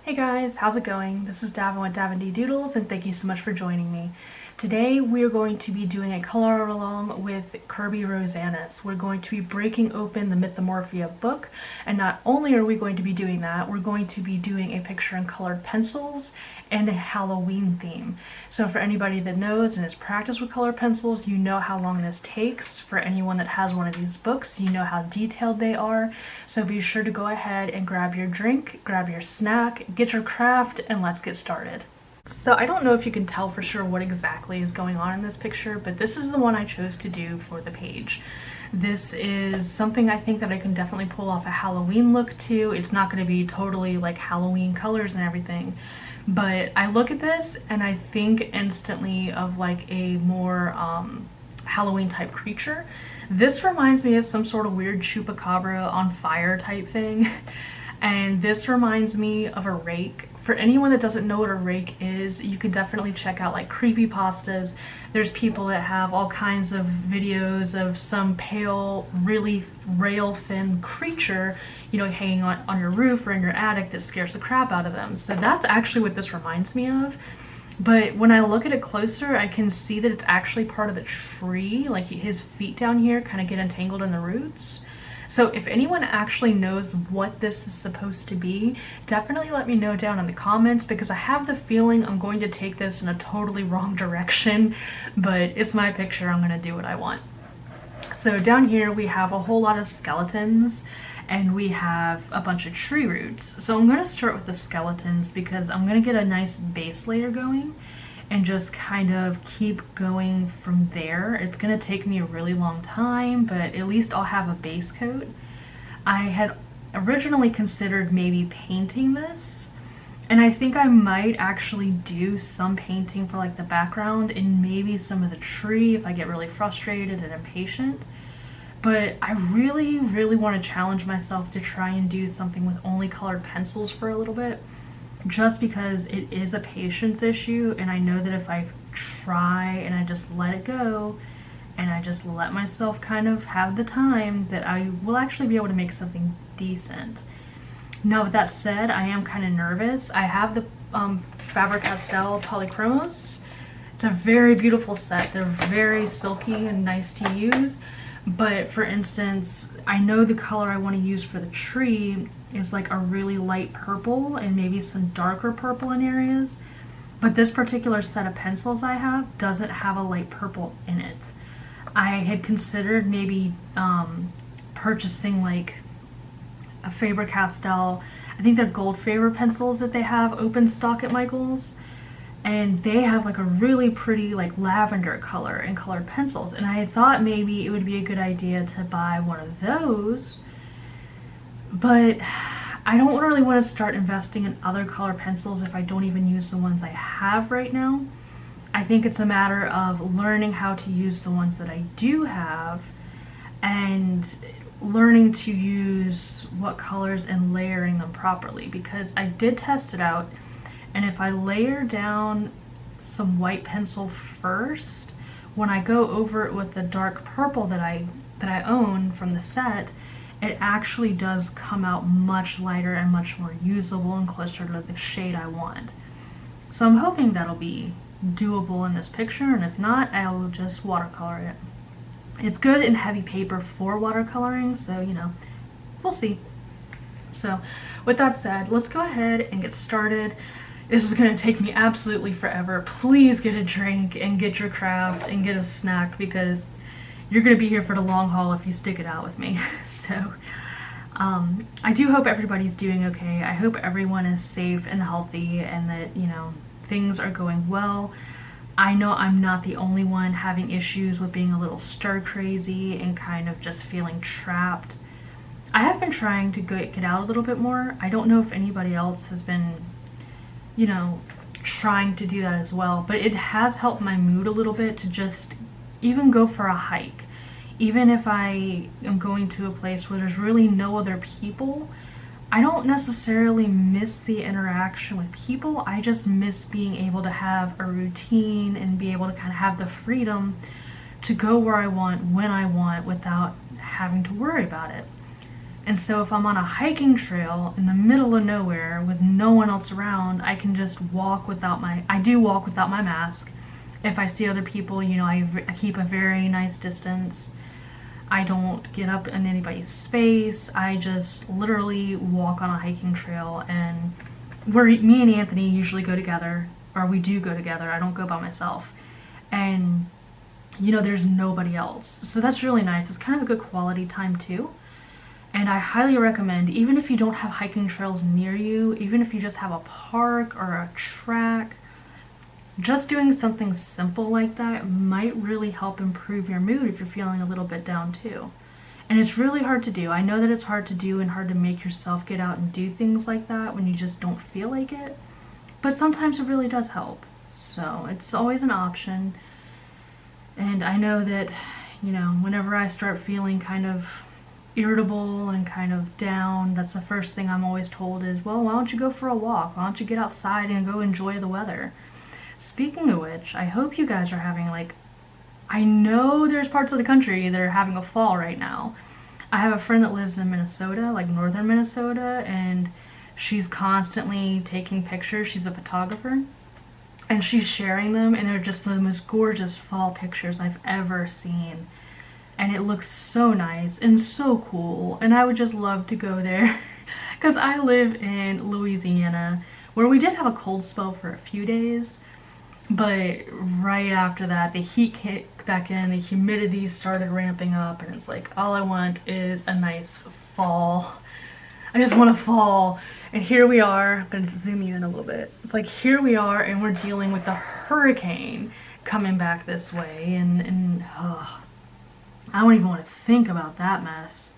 Hey guys, how's it going? This is Davin with Davin D Doodles, and thank you so much for joining me. Today we are going to be doing a color along with Kerby Rosanes. We're going to be breaking open the Mythomorphia book, and not only are we going to be doing that, we're going to be doing a picture in colored pencils and a Halloween theme. So for anybody that knows and has practiced with colored pencils, you know how long this takes. For anyone that has one of these books, you know how detailed they are. So be sure to go ahead and grab your drink, grab your snack, get your craft, and let's get started. So I don't know if you can tell for sure what exactly is going on in this picture, but this is the one I chose to do for the page. This is something I think that I can definitely pull off a Halloween look to. It's not going to be totally like Halloween colors and everything, but I look at this and I think instantly of like a more Halloween type creature. This reminds me of some sort of weird Chupacabra on fire type thing. And this reminds me of a rake. For anyone that doesn't know what a rake is, you can definitely check out like creepypastas. There's people that have all kinds of videos of some pale, really rail thin creature, you know, hanging on your roof or in your attic that scares the crap out of them. So that's actually what this reminds me of. But when I look at it closer, I can see that it's actually part of the tree. Like his feet down here kind of get entangled in the roots. So if anyone actually knows what this is supposed to be, definitely let me know down in the comments, because I have the feeling I'm going to take this in a totally wrong direction, but it's my picture, I'm gonna do what I want. So down here we have a whole lot of skeletons and we have a bunch of tree roots. So I'm gonna start with the skeletons because I'm gonna get a nice base layer going and just kind of keep going from there. It's gonna take me a really long time, but at least I'll have a base coat. I had originally considered maybe painting this, and I think I might actually do some painting for like the background and maybe some of the tree if I get really frustrated and impatient. But I really want to challenge myself to try and do something with only colored pencils for a little bit, just because it is a patience issue, and I know that if I try and I just let it go and I just let myself kind of have the time, that I will actually be able to make something decent. Now with that said, I am kind of nervous. I have the Faber Castell Polychromos. It's a very beautiful set. They're very silky and nice to use. But for instance, I know the color I want to use for the tree is like a really light purple and maybe some darker purple in areas. But this particular set of pencils I have doesn't have a light purple in it. I had considered maybe purchasing like a Faber Castell, I think they're gold Faber pencils that they have open stock at Michael's. And they have like a really pretty like lavender color in colored pencils, and I thought maybe it would be a good idea to buy one of those, but I don't really want to start investing in other color pencils if I don't even use the ones I have right now. I think it's a matter of learning how to use the ones that I do have and learning to use what colors and layering them properly, because I did test it out. And if I layer down some white pencil first, when I go over it with the dark purple that I own from the set, it actually does come out much lighter and much more usable and closer to the shade I want. So I'm hoping that'll be doable in this picture, and if not, I will just watercolor it. It's good in heavy paper for watercoloring, so you know, we'll see. So with that said, let's go ahead and get started. This is going to take me absolutely forever. Please get a drink and get your craft and get a snack, because you're going to be here for the long haul if you stick it out with me. So I do hope everybody's doing okay. I hope everyone is safe and healthy and that, you know, things are going well. I know I'm not the only one having issues with being a little stir crazy and kind of just feeling trapped. I have been trying to get out a little bit more. I don't know if anybody else has been, you know, trying to do that as well, but it has helped my mood a little bit to just even go for a hike. Even if I am going to a place where there's really no other people, I don't necessarily miss the interaction with people. I just miss being able to have a routine and be able to kind of have the freedom to go where I want, when I want, without having to worry about it. And so if I'm on a hiking trail in the middle of nowhere with no one else around, I can just walk without I do walk without my mask. If I see other people, I keep a very nice distance. I don't get up in anybody's space. I just literally walk on a hiking trail, and me and Anthony usually go together, or we do go together. I don't go by myself. And there's nobody else. So that's really nice. It's kind of a good quality time too. And I highly recommend, even if you don't have hiking trails near you, even if you just have a park or a track, just doing something simple like that might really help improve your mood if you're feeling a little bit down too. And it's really hard to do. I know that it's hard to do and hard to make yourself get out and do things like that when you just don't feel like it. But sometimes it really does help. So it's always an option. And I know that, whenever I start feeling kind of irritable and kind of down, that's the first thing I'm always told is, well, why don't you go for a walk? Why don't you get outside and go enjoy the weather? Speaking of which, I hope you guys are having I know there's parts of the country that are having a fall right now. I have a friend that lives in Minnesota, northern Minnesota, and she's constantly taking pictures. She's a photographer. And she's sharing them, and they're just the most gorgeous fall pictures I've ever seen. And it looks so nice and so cool, and I would just love to go there because I live in Louisiana, where we did have a cold spell for a few days, but right after that the heat kicked back in, the humidity started ramping up, and it's all I want is a nice fall. I just want to fall. And here we are. I'm going to zoom you in a little bit. It's here we are, and we're dealing with the hurricane coming back this way, and I don't even want to think about that mess.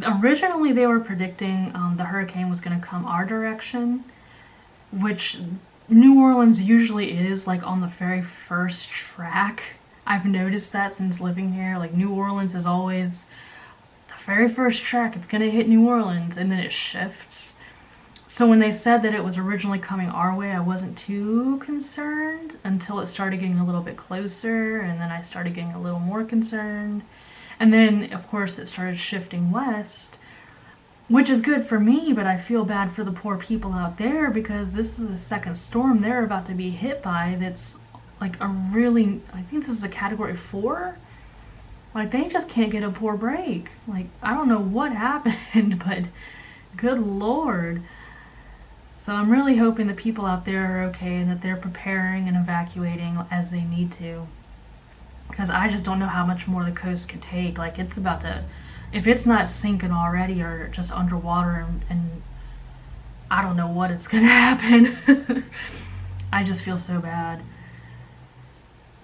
Originally, they were predicting the hurricane was going to come our direction, which New Orleans usually is on the very first track. I've noticed that since living here. New Orleans is always the very first track. It's going to hit New Orleans, and then it shifts. So when they said that it was originally coming our way, I wasn't too concerned until it started getting a little bit closer, and then I started getting a little more concerned. And then, of course, it started shifting west, which is good for me, but I feel bad for the poor people out there because this is the second storm they're about to be hit by that's I think this is a category 4. They just can't get a poor break. I don't know what happened, but good Lord. So I'm really hoping the people out there are okay and that they're preparing and evacuating as they need to. Because I just don't know how much more the coast could take. It's about to, if it's not sinking already or just underwater, and I don't know what is going to happen. I just feel so bad.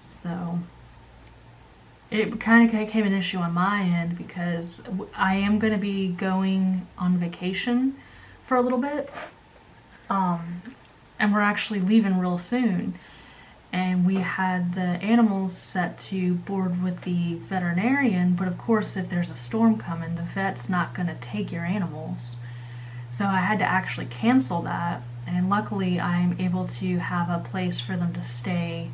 So it kind of became an issue on my end because I am going to be going on vacation for a little bit. And we're actually leaving real soon. And we had the animals set to board with the veterinarian, but of course if there's a storm coming, the vet's not going to take your animals. So I had to actually cancel that, and luckily I'm able to have a place for them to stay.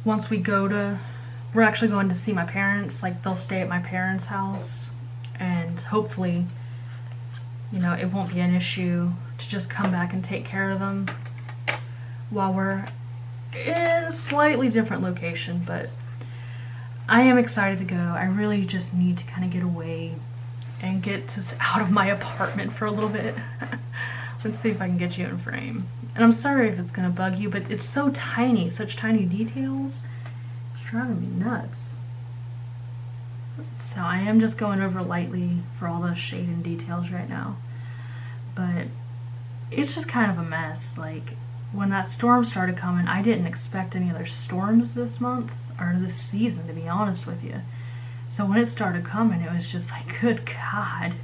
Once we're actually going to see my parents, they'll stay at my parents' house, and hopefully, it won't be an issue to just come back and take care of them while we're in a slightly different location. But I am excited to go. I really just need to kind of get away and get out of my apartment for a little bit. Let's see if I can get you in frame. And I'm sorry if it's gonna bug you, but it's so tiny, such tiny details. It's driving me nuts. So I am just going over lightly for all the shade and details right now. But it's just kind of a mess. When that storm started coming, I didn't expect any other storms this month, or this season, to be honest with you. So when it started coming, it was just good God.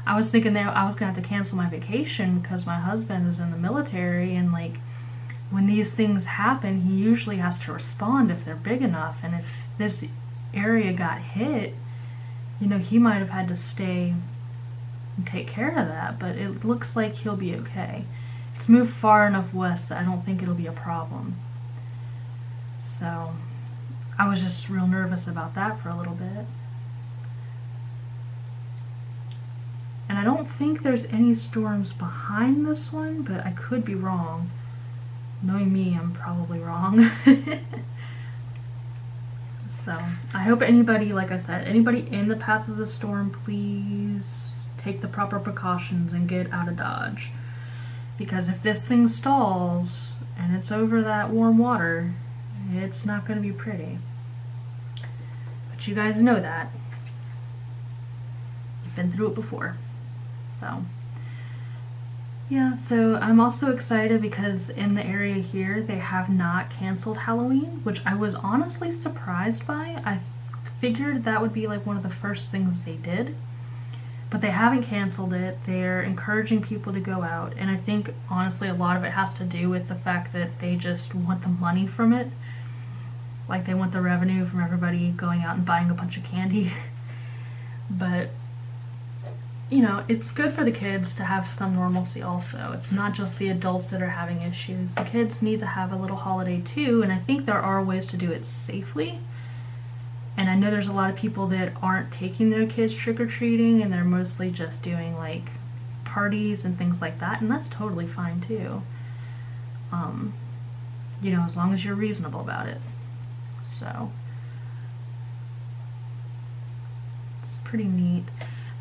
I was thinking that I was going to have to cancel my vacation because my husband is in the military, and when these things happen, he usually has to respond if they're big enough. And if this area got hit, he might have had to stay and take care of that, but it looks like he'll be okay. It's moved far enough west that I don't think it'll be a problem. So I was just real nervous about that for a little bit. And I don't think there's any storms behind this one, but I could be wrong. Knowing me, I'm probably wrong. So, I hope anybody, like I said, anybody in the path of the storm, please take the proper precautions and get out of Dodge. Because if this thing stalls and it's over that warm water, it's not going to be pretty. But you guys know that. You've been through it before. So, yeah, so I'm also excited because in the area here they have not canceled Halloween, which I was honestly surprised by. I figured that would be like one of the first things they did, but they haven't canceled it. They're encouraging people to go out, and I think honestly a lot of it has to do with the fact that they just want the money from it. Like they want the revenue from everybody going out and buying a bunch of candy. But you know, it's good for the kids to have some normalcy also. It's not just the adults that are having issues. The kids need to have a little holiday too, and I think there are ways to do it safely. And I know there's a lot of people that aren't taking their kids trick-or-treating, and they're mostly just doing like parties and things like that, and that's totally fine too. You know, as long as you're reasonable about it. So, it's pretty neat.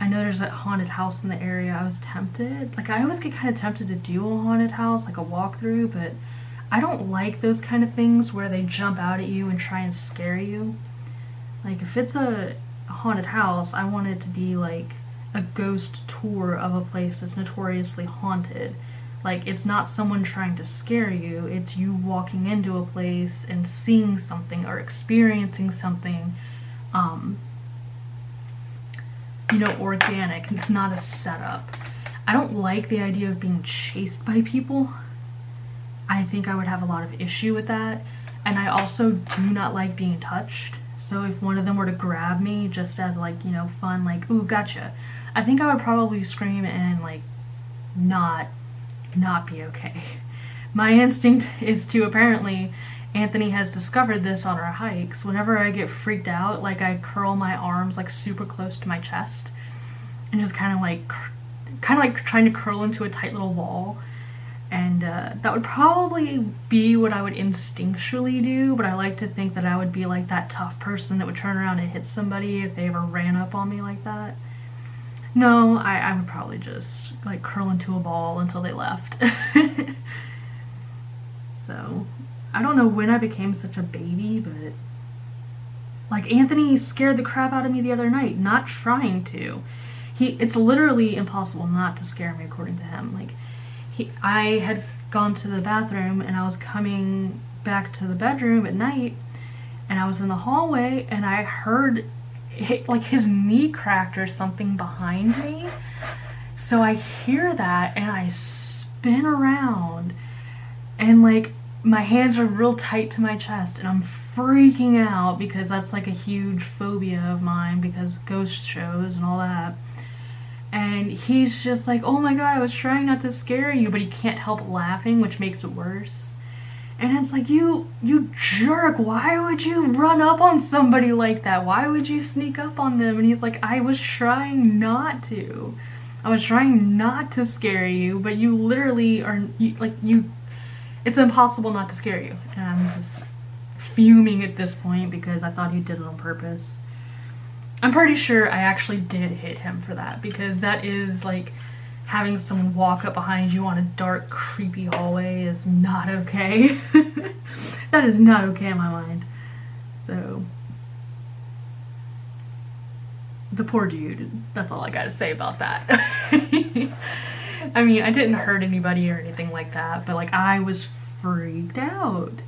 I know there's a haunted house in the area. I was tempted. Like, I always get kind of tempted to do a haunted house, like a walkthrough, but I don't like those kind of things where they jump out at you and try and scare you. Like, if it's a haunted house, I want it to be like a ghost tour of a place that's notoriously haunted. Like, it's not someone trying to scare you, it's you walking into a place and seeing something or experiencing something, you know, organic. It's not a setup. I don't like the idea of being chased by people. I think I would have a lot of issue with that. And I also do not like being touched. So if one of them were to grab me just as like, you know, fun, like, ooh, gotcha, I think I would probably scream and like not be okay. My instinct is to, apparently, Anthony has discovered this on our hikes. Whenever I get freaked out, like I curl my arms like super close to my chest and just kind of like trying to curl into a tight little ball. And that would probably be what I would instinctually do, but I like to think that I would be like that tough person that would turn around and hit somebody if they ever ran up on me like that. No, I would probably just like curl into a ball until they left. So, I don't know when I became such a baby, but like Anthony scared the crap out of me the other night, not trying to. It's literally impossible not to scare me according to him. Like, I had gone to the bathroom and I was coming back to the bedroom at night and I was in the hallway and I heard like his knee cracked or something behind me. So I hear that and I spin around and like my hands are real tight to my chest and I'm freaking out because that's like a huge phobia of mine because ghost shows and all that. And he's just like, oh my god, I was trying not to scare you, but he can't help laughing, which makes it worse. And it's like, you jerk, why would you run up on somebody like that? Why would you sneak up on them? And he's like, I was trying not to. I was trying not to scare you, but you literally are, it's impossible not to scare you. And I'm just fuming at this point because I thought he did it on purpose. I'm pretty sure I actually did hit him for that, because that is like having someone walk up behind you on a dark, creepy hallway is not okay. That is not okay in my mind. So, the poor dude, that's all I gotta say about that. I mean, I didn't hurt anybody or anything like that, but like I was freaked out.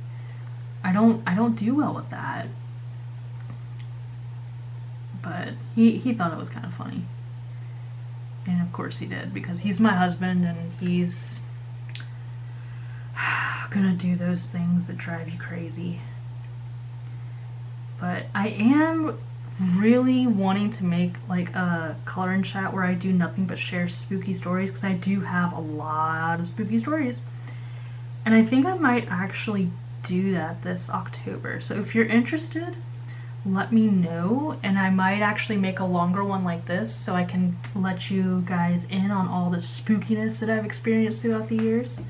I don't do well with that. But he thought it was kind of funny. And of course he did, because he's my husband and he's gonna do those things that drive you crazy. But I am really wanting to make like a color and chat where I do nothing but share spooky stories, because I do have a lot of spooky stories. And I think I might actually do that this October. So if you're interested, let me know, and I might actually make a longer one like this so I can let you guys in on all the spookiness that I've experienced throughout the years.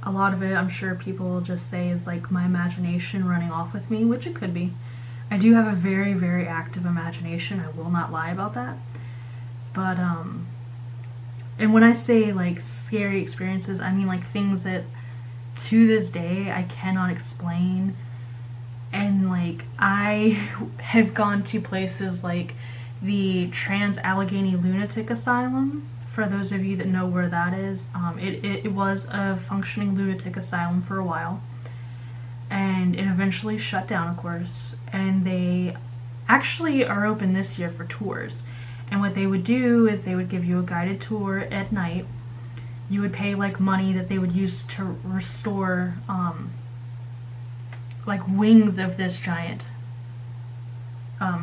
A lot of it, I'm sure people will just say, is like my imagination running off with me, which it could be. I do have a very, very active imagination. I will not lie about that. But, and when I say like scary experiences, I mean like things that to this day I cannot explain. And like I have gone to places like the Trans-Allegheny Lunatic Asylum. For those of you that know where that is, it was a functioning lunatic asylum for a while, and it eventually shut down, of course, and they actually are open this year for tours. And what they would do is they would give you a guided tour at night. You would pay like money that they would use to restore like wings of this giant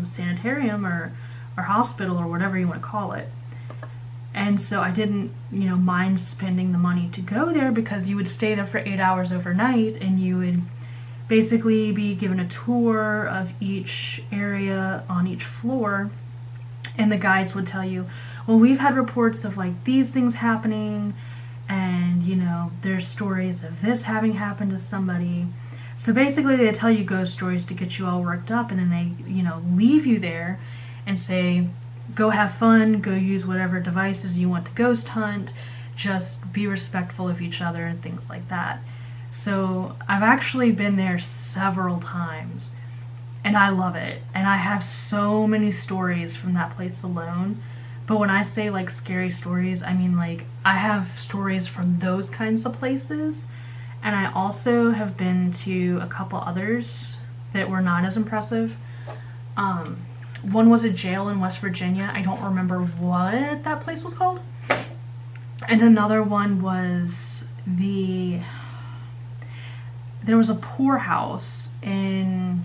sanitarium or hospital or whatever you want to call it. And so I didn't, mind spending the money to go there, because you would stay there for 8 hours overnight, and you would basically be given a tour of each area on each floor, and the guides would tell you, well, we've had reports of like these things happening, and there's stories of this having happened to somebody. So basically they tell you ghost stories to get you all worked up, and then they, leave you there and say, go have fun, go use whatever devices you want to ghost hunt, just be respectful of each other and things like that. So I've actually been there several times, and I love it. And I have so many stories from that place alone. But when I say like scary stories, I mean like I have stories from those kinds of places. And I also have been to a couple others that were not as impressive. One was a jail in West Virginia. I don't remember what that place was called. And another one was there was a poorhouse in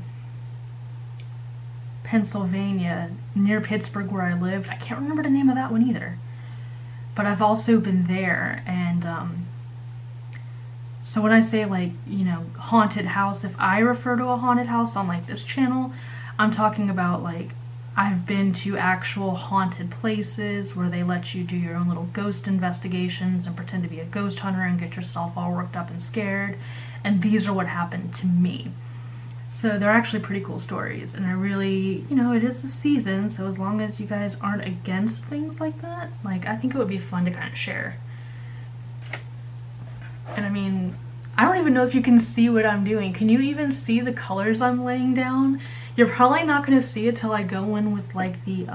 Pennsylvania near Pittsburgh where I lived. I can't remember the name of that one either. But I've also been there, and so when I say like, haunted house, if I refer to a haunted house on like this channel, I'm talking about like I've been to actual haunted places where they let you do your own little ghost investigations and pretend to be a ghost hunter and get yourself all worked up and scared. And these are what happened to me. So they're actually pretty cool stories. And I really, it is the season, so as long as you guys aren't against things like that, like I think it would be fun to kind of share. And I mean, I don't even know if you can see what I'm doing. Can you even see the colors I'm laying down? You're probably not going to see it till I go in with like the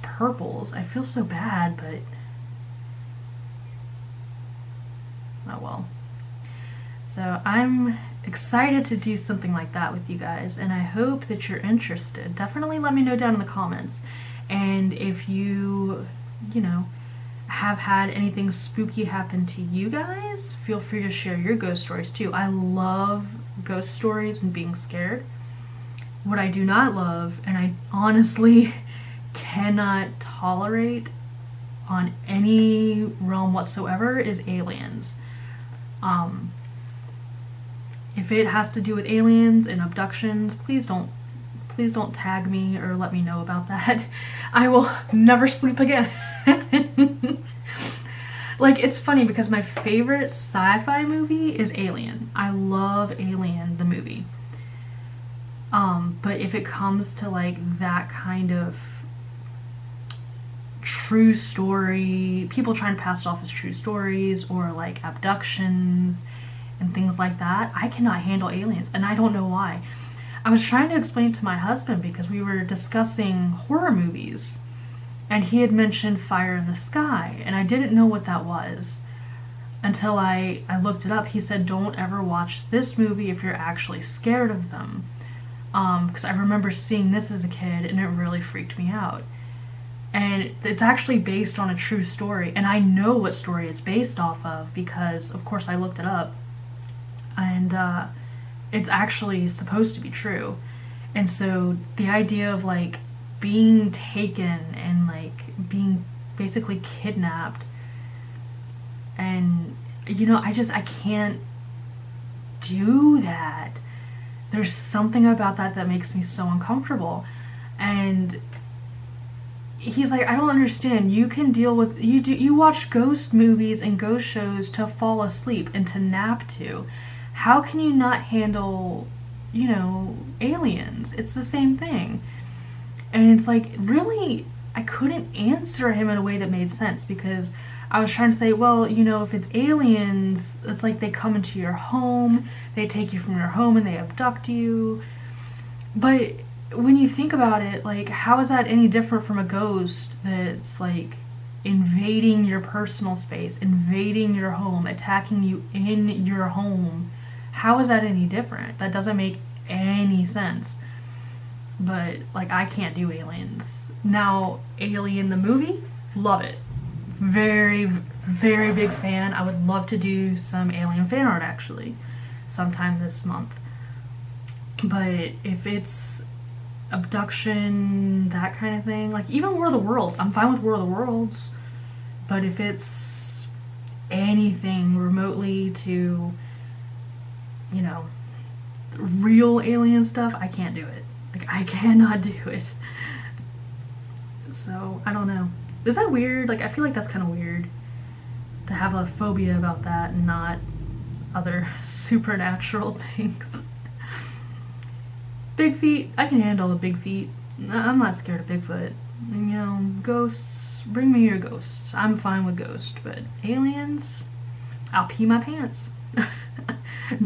purples. I feel so bad, but oh well. So I'm excited to do something like that with you guys, and I hope that you're interested. Definitely let me know down in the comments. And if you, have had anything spooky happen to you guys, feel free to share your ghost stories too. I love ghost stories and being scared. What I do not love, and I honestly cannot tolerate on any realm whatsoever, is aliens. If it has to do with aliens and abductions, please don't tag me or let me know about that. I will never sleep again. Like, it's funny because my favorite sci-fi movie is Alien. I love Alien, the movie. But if it comes to like that kind of true story, people trying to pass it off as true stories, or like abductions and things like that, I cannot handle aliens, and I don't know why. I was trying to explain to my husband because we were discussing horror movies, and he had mentioned Fire in the Sky, and I didn't know what that was until I looked it up. He said, don't ever watch this movie if you're actually scared of them. Because I remember seeing this as a kid, and it really freaked me out. And it's actually based on a true story, and I know what story it's based off of because, of course, I looked it up. And it's actually supposed to be true. And so the idea of like being taken and like being basically kidnapped, and I can't do that. There's something about that that makes me so uncomfortable. And he's like, I don't understand. You can deal with you watch ghost movies and ghost shows to fall asleep and to nap to. How can you not handle, aliens? It's the same thing. And it's like, really, I couldn't answer him in a way that made sense, because I was trying to say, well, if it's aliens, it's like they come into your home, they take you from your home and they abduct you. But when you think about it, like, how is that any different from a ghost that's like invading your personal space, invading your home, attacking you in your home? How is that any different? That doesn't make any sense. But like, I can't do aliens. Now, Alien the movie, love it. Very, very big fan. I would love to do some Alien fan art actually sometime this month. But if it's abduction, that kind of thing, like even War of the Worlds, I'm fine with War of the Worlds. But if it's anything remotely to, real alien stuff, I can't do it. Like, I cannot do it. So, I don't know. Is that weird? Like, I feel like that's kind of weird to have a phobia about that and not other supernatural things. Big feet, I can handle the big feet. I'm not scared of Bigfoot. Ghosts, bring me your ghosts. I'm fine with ghosts, but aliens, I'll pee my pants.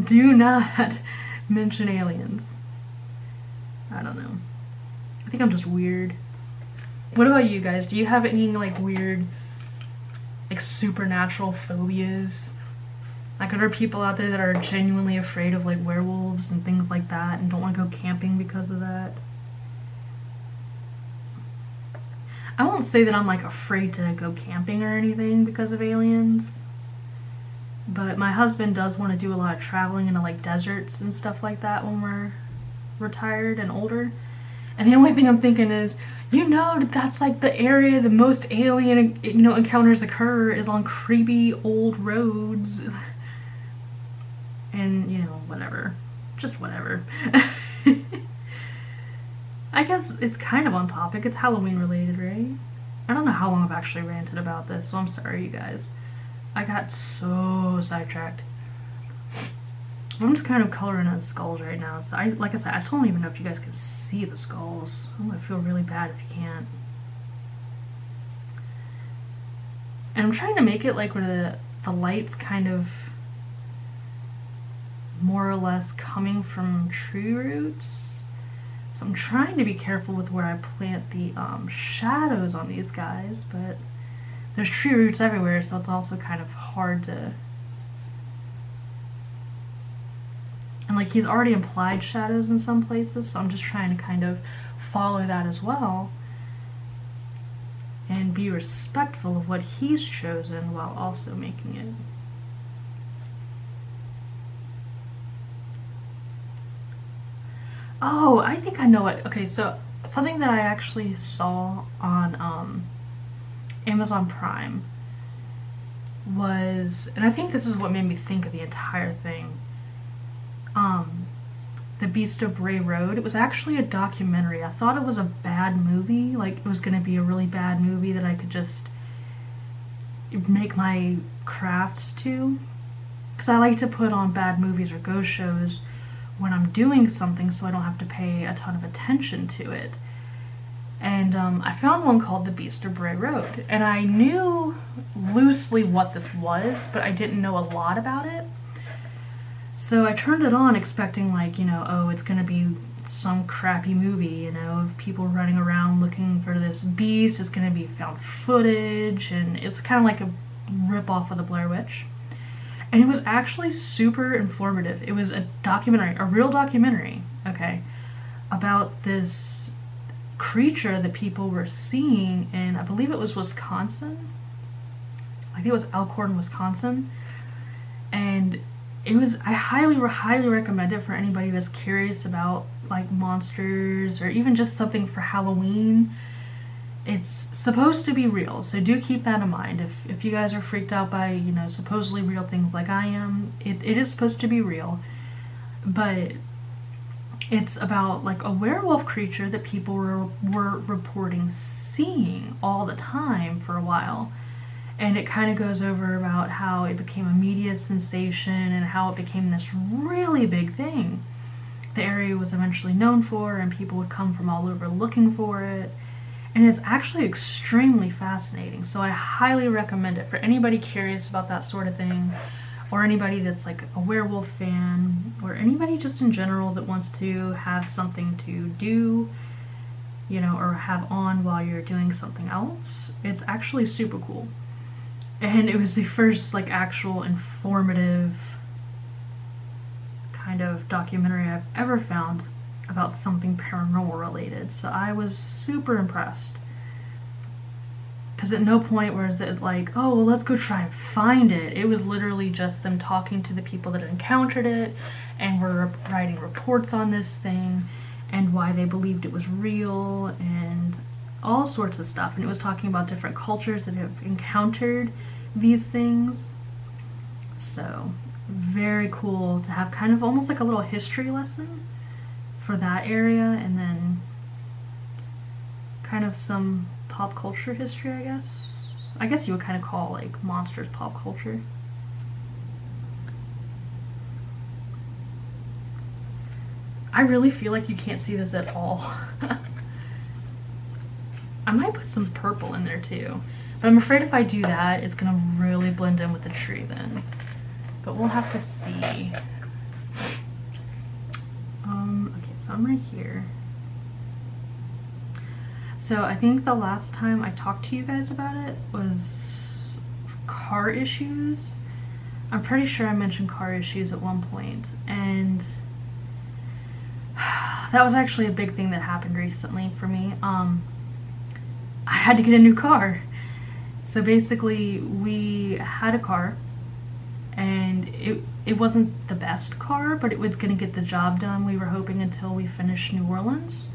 Do not mention aliens. I don't know. I think I'm just weird. What about you guys? Do you have any like weird, like supernatural phobias? Like, are there people out there that are genuinely afraid of like werewolves and things like that and don't want to go camping because of that? I won't say that I'm like afraid to go camping or anything because of aliens. But my husband does want to do a lot of traveling into like deserts and stuff like that when we're retired and older. And the only thing I'm thinking is, that's like the area the most alien, encounters occur is on creepy old roads. And, whatever. Just whatever. I guess it's kind of on topic. It's Halloween related, right? I don't know how long I've actually ranted about this, so I'm sorry, you guys. I got so sidetracked. I'm just kind of coloring on skulls right now, so like I said, I still don't even know if you guys can see the skulls. I'm gonna feel really bad if you can't. And I'm trying to make it like where the light's kind of more or less coming from tree roots. So I'm trying to be careful with where I plant the shadows on these guys, but there's tree roots everywhere, so it's also kind of hard to... And like, he's already implied shadows in some places, so I'm just trying to kind of follow that as well and be respectful of what he's chosen while also making it. Oh, I think I know what. Okay, so something that I actually saw on Amazon Prime was, and I think this is what made me think of the entire thing, The Beast of Bray Road. It was actually a documentary. I thought it was a bad movie, like it was going to be a really bad movie that I could just make my crafts to, because I like to put on bad movies or ghost shows when I'm doing something so I don't have to pay a ton of attention to it. And I found one called The Beast of Bray Road, and I knew loosely what this was, but I didn't know a lot about it. So I turned it on expecting like, oh, it's gonna be some crappy movie, of people running around looking for this beast. It's gonna be found footage, and it's kind of like a rip-off of the Blair Witch. And it was actually super informative. It was a documentary, a real documentary, okay, about this creature that people were seeing in, I believe it was Wisconsin. I think it was Elkhorn, Wisconsin. And it was, I highly recommend it for anybody that's curious about like monsters or even just something for Halloween. It's supposed to be real, so do keep that in mind. If you guys are freaked out by, supposedly real things like I am, it is supposed to be real. But It's about like a werewolf creature that people were reporting seeing all the time for a while. And it kind of goes over about how it became a media sensation and how it became this really big thing the area was eventually known for, and people would come from all over looking for it. And it's actually extremely fascinating, so I highly recommend it for anybody curious about that sort of thing, or anybody that's like a werewolf fan, or anybody just in general that wants to have something to do, you know, or have on while you're doing something else. It's actually super cool. And it was the first like actual informative kind of documentary I've ever found about something paranormal related, so I was super impressed. Because at no point was it like, oh, well, let's go try and find it. It was literally just them talking to the people that encountered it and were writing reports on this thing and why they believed it was real and all sorts of stuff. And it was talking about different cultures that have encountered these things. So very cool to have kind of almost like a little history lesson for that area, and then kind of some pop culture history, I guess. I guess you would kind of call like monsters pop culture. I really feel like you can't see this at all. I might put some purple in there too, but I'm afraid if I do that, it's gonna really blend in with the tree then. But we'll have to see. Okay, so I'm right here. So I think the last time I talked to you guys about it was car issues. I'm pretty sure I mentioned car issues at one point, and that was actually a big thing that happened recently for me. I had to get a new car. So basically we had a car, and it wasn't the best car, but it was going to get the job done. We were hoping until we finished New Orleans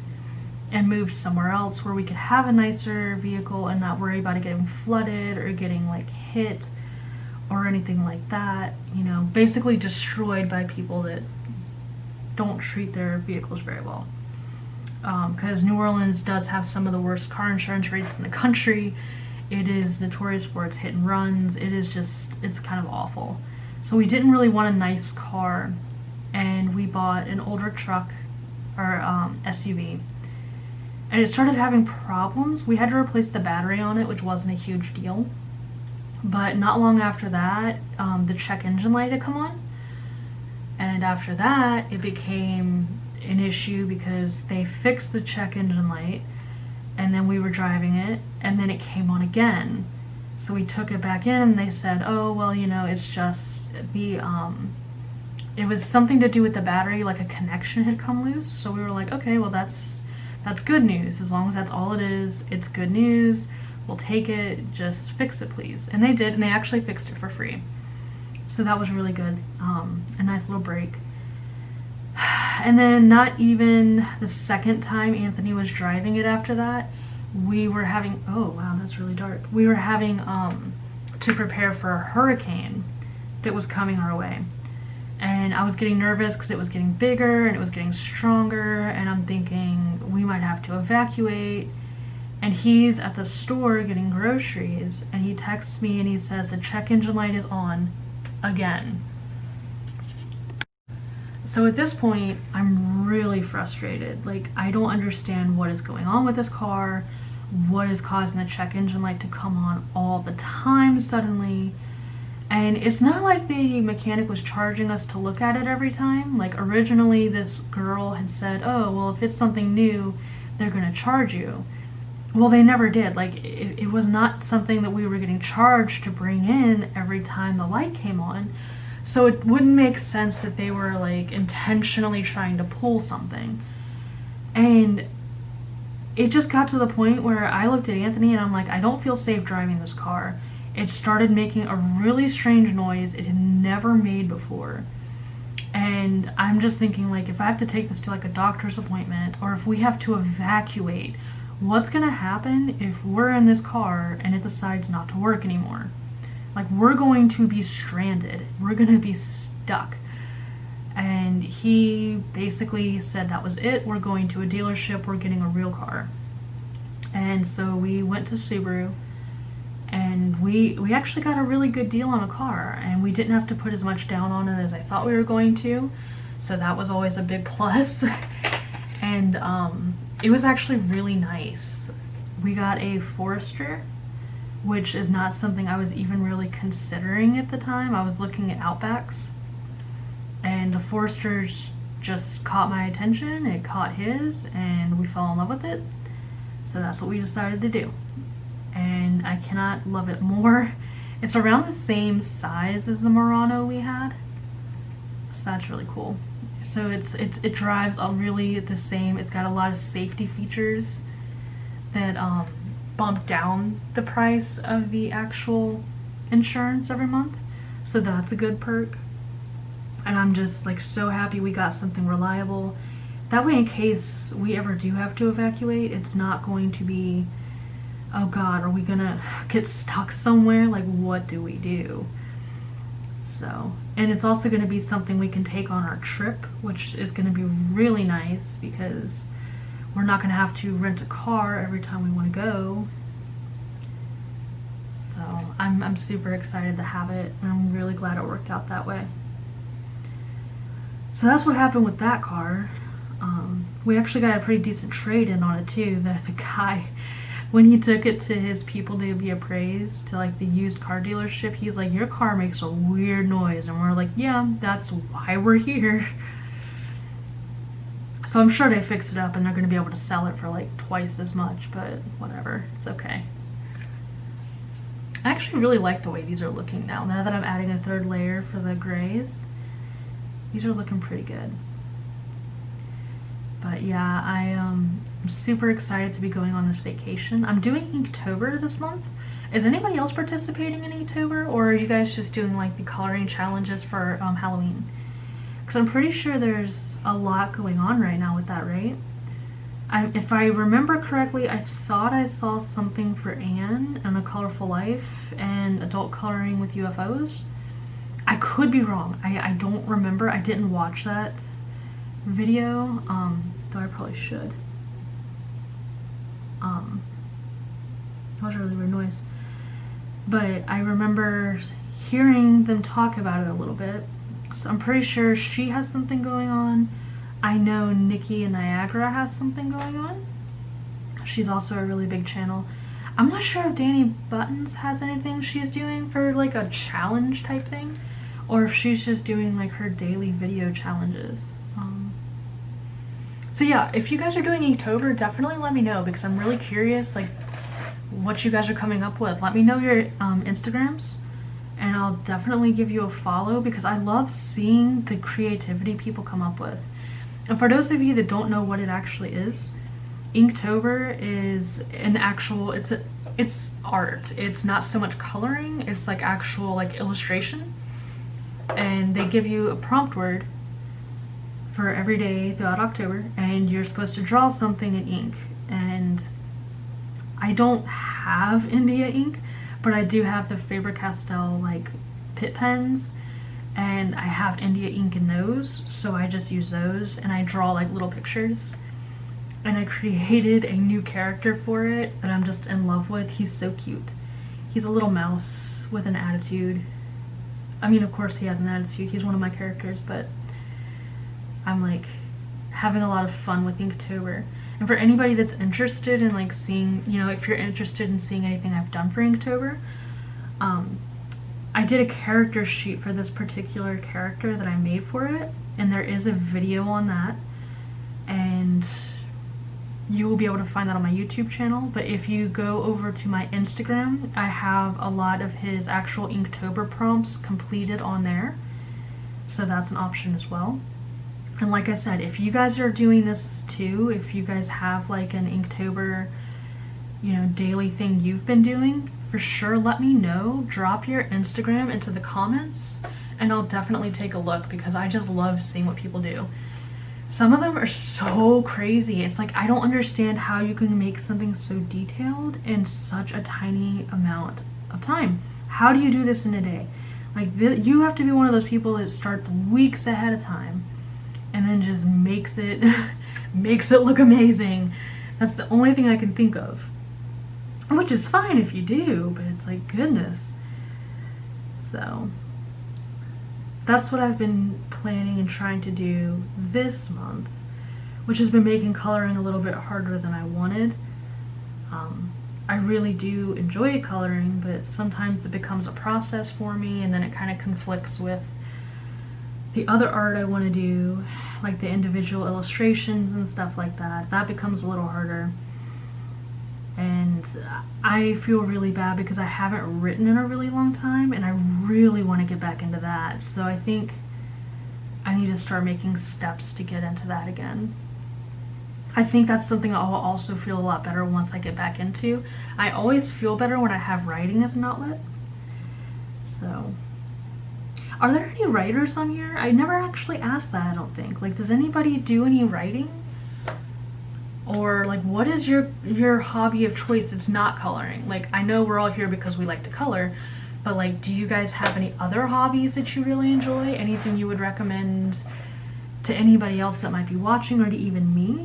and moved somewhere else where we could have a nicer vehicle and not worry about it getting flooded or getting like hit or anything like that, you know, basically destroyed by people that don't treat their vehicles very well. Because New Orleans does have some of the worst car insurance rates in the country. It is notorious for its hit and runs. It is just, it's kind of awful. So we didn't really want a nice car, and we bought an older truck, or SUV, and it started having problems. We had to replace the battery on it, which wasn't a huge deal, but not long after that, the check engine light had come on, and after that it became an issue because they fixed the check engine light, and then we were driving it, and then it came on again. So we took it back in, and they said, oh, well, you know, it's just the, it was something to do with the battery, like a connection had come loose. So we were like, okay, well, that's good news. As long as that's all it is, it's good news. We'll take it, just fix it, please. And they did, and they actually fixed it for free. So that was really good, a nice little break. And then not even the second time Anthony was driving it after that, we were having, oh wow, that's really dark. We were having to prepare for a hurricane that was coming our way. And I was getting nervous because it was getting bigger and it was getting stronger, and I'm thinking we might have to evacuate. And he's at the store getting groceries, and he texts me and he says the check engine light is on again. So at this point, I'm really frustrated. Like, I don't understand what is going on with this car, what is causing the check engine light to come on all the time suddenly. And it's not like the mechanic was charging us to look at it every time. Like, originally this girl had said, oh, well, if it's something new, they're gonna charge you. Well, they never did. Like, it was not something that we were getting charged to bring in every time the light came on. So it wouldn't make sense that they were like intentionally trying to pull something. And it just got to the point where I looked at Anthony and I'm like, I don't feel safe driving this car. It started making a really strange noise it had never made before. And I'm just thinking, like, if I have to take this to like a doctor's appointment, or if we have to evacuate, what's gonna happen if we're in this car and it decides not to work anymore? Like, we're going to be stranded. We're going to be stuck. And and he basically said that was it. We're going to a dealership, we're getting a real car. And so we went to Subaru, and we actually got a really good deal on a car, and we didn't have to put as much down on it as I thought we were going to, so that was always a big plus. And it was actually really nice. We got a Forester, which is not something I was even really considering at the time. I was looking at Outbacks, and the Forester just caught my attention, it caught his, and we fell in love with it. So that's what we decided to do, and I cannot love it more. It's around the same size as the Murano we had, so that's really cool. So it drives really the same. It's got a lot of safety features that bump down the price of the actual insurance every month, so that's a good perk. And I'm just like so happy we got something reliable. That way, in case we ever do have to evacuate, it's not going to be, oh God, are we gonna get stuck somewhere? Like, what do we do? So, and it's also gonna be something we can take on our trip, which is gonna be really nice because we're not gonna have to rent a car every time we wanna go. So I'm super excited to have it, and I'm really glad it worked out that way. So that's what happened with that car. We actually got a pretty decent trade-in on it too. The guy, when he took it to his people to be appraised, to like the used car dealership, he's like, your car makes a weird noise, and we're like, yeah, that's why we're here. So I'm sure they fixed it up and they're going to be able to sell it for like twice as much, but whatever, it's okay. I actually really like the way these are looking now that I'm adding a third layer for the grays. These are looking pretty good. But yeah, I'm super excited to be going on this vacation. I'm doing Inktober this month. Is anybody else participating in Inktober, or are you guys just doing like the coloring challenges for Halloween? Because I'm pretty sure there's a lot going on right now with that, right? If I remember correctly, I thought I saw something for Anne and A Colorful Life and adult coloring with UFOs. I could be wrong. I don't remember. I didn't watch that video, though I probably should. That was a really weird noise. But I remember hearing them talk about it a little bit. So I'm pretty sure she has something going on. I know Nikki in Niagara has something going on. She's also a really big channel. I'm not sure if Danny Buttons has anything she's doing for like a challenge type thing, or if she's just doing like her daily video challenges. So yeah, if you guys are doing Inktober, definitely let me know, because I'm really curious like what you guys are coming up with. Let me know your Instagrams, and I'll definitely give you a follow, because I love seeing the creativity people come up with. And for those of you that don't know what it actually is, Inktober is an actual, it's art. It's not so much coloring, it's like actual like illustration. And they give you a prompt word for every day throughout October, and you're supposed to draw something in ink. And I don't have India ink, but I do have the Faber Castell like Pitt pens, and I have India ink in those, so I just use those and I draw like little pictures. And I created a new character for it that I'm just in love with. He's so cute. He's a little mouse with an attitude. I mean, of course he has an attitude, he's one of my characters, but I'm like having a lot of fun with Inktober. And for anybody that's interested in like seeing, you know, if you're interested in seeing anything I've done for Inktober, I did a character sheet for this particular character that I made for it, and there is a video on that, and you will be able to find that on my YouTube channel. But if you go over to my Instagram, I have a lot of his actual Inktober prompts completed on there, so that's an option as well. And like I said, if you guys are doing this too, if you guys have like an Inktober, you know, daily thing you've been doing, for sure let me know. Drop your Instagram into the comments and I'll definitely take a look, because I just love seeing what people do. Some of them are so crazy. It's like, I don't understand how you can make something so detailed in such a tiny amount of time. How do you do this in a day? Like, you have to be one of those people that starts weeks ahead of time and then just makes it makes it look amazing. That's the only thing I can think of. Which is fine if you do, but it's like, goodness. So that's what I've been planning and trying to do this month, which has been making coloring a little bit harder than I wanted. I really do enjoy coloring, but sometimes it becomes a process for me, and then it kind of conflicts with the other art I want to do, like the individual illustrations and stuff like that. That becomes a little harder. And I feel really bad because I haven't written in a really long time, and I really want to get back into that. So I think I need to start making steps to get into that again. I think that's something I'll also feel a lot better once I get back into. I always feel better when I have writing as an outlet. So, are there any writers on here? I never actually asked that, I don't think. Like, does anybody do any writing? Or like, what is your hobby of choice that's not coloring? Like, I know we're all here because we like to color, but like, do you guys have any other hobbies that you really enjoy? Anything you would recommend to anybody else that might be watching, or to even me?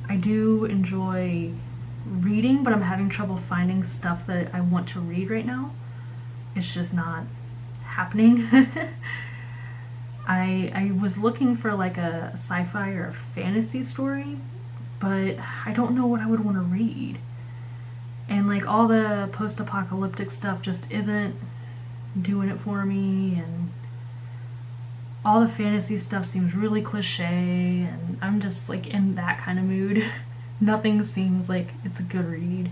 I do enjoy reading, but I'm having trouble finding stuff that I want to read right now. It's just not happening. I was looking for like a sci-fi or a fantasy story, but I don't know what I would want to read. And like, all the post-apocalyptic stuff just isn't doing it for me, and all the fantasy stuff seems really cliche, and I'm just like in that kind of mood. Nothing seems like it's a good read.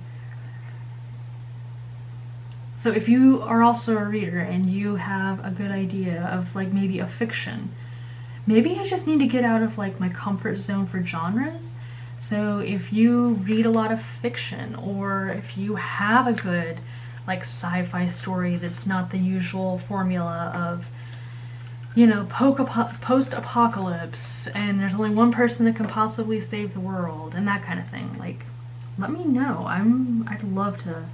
So if you are also a reader and you have a good idea of like maybe a fiction, maybe I just need to get out of like my comfort zone for genres. So if you read a lot of fiction, or if you have a good like sci-fi story that's not the usual formula of, you know, post-apocalypse, and there's only one person that can possibly save the world, and that kind of thing, like, let me know. I'd love to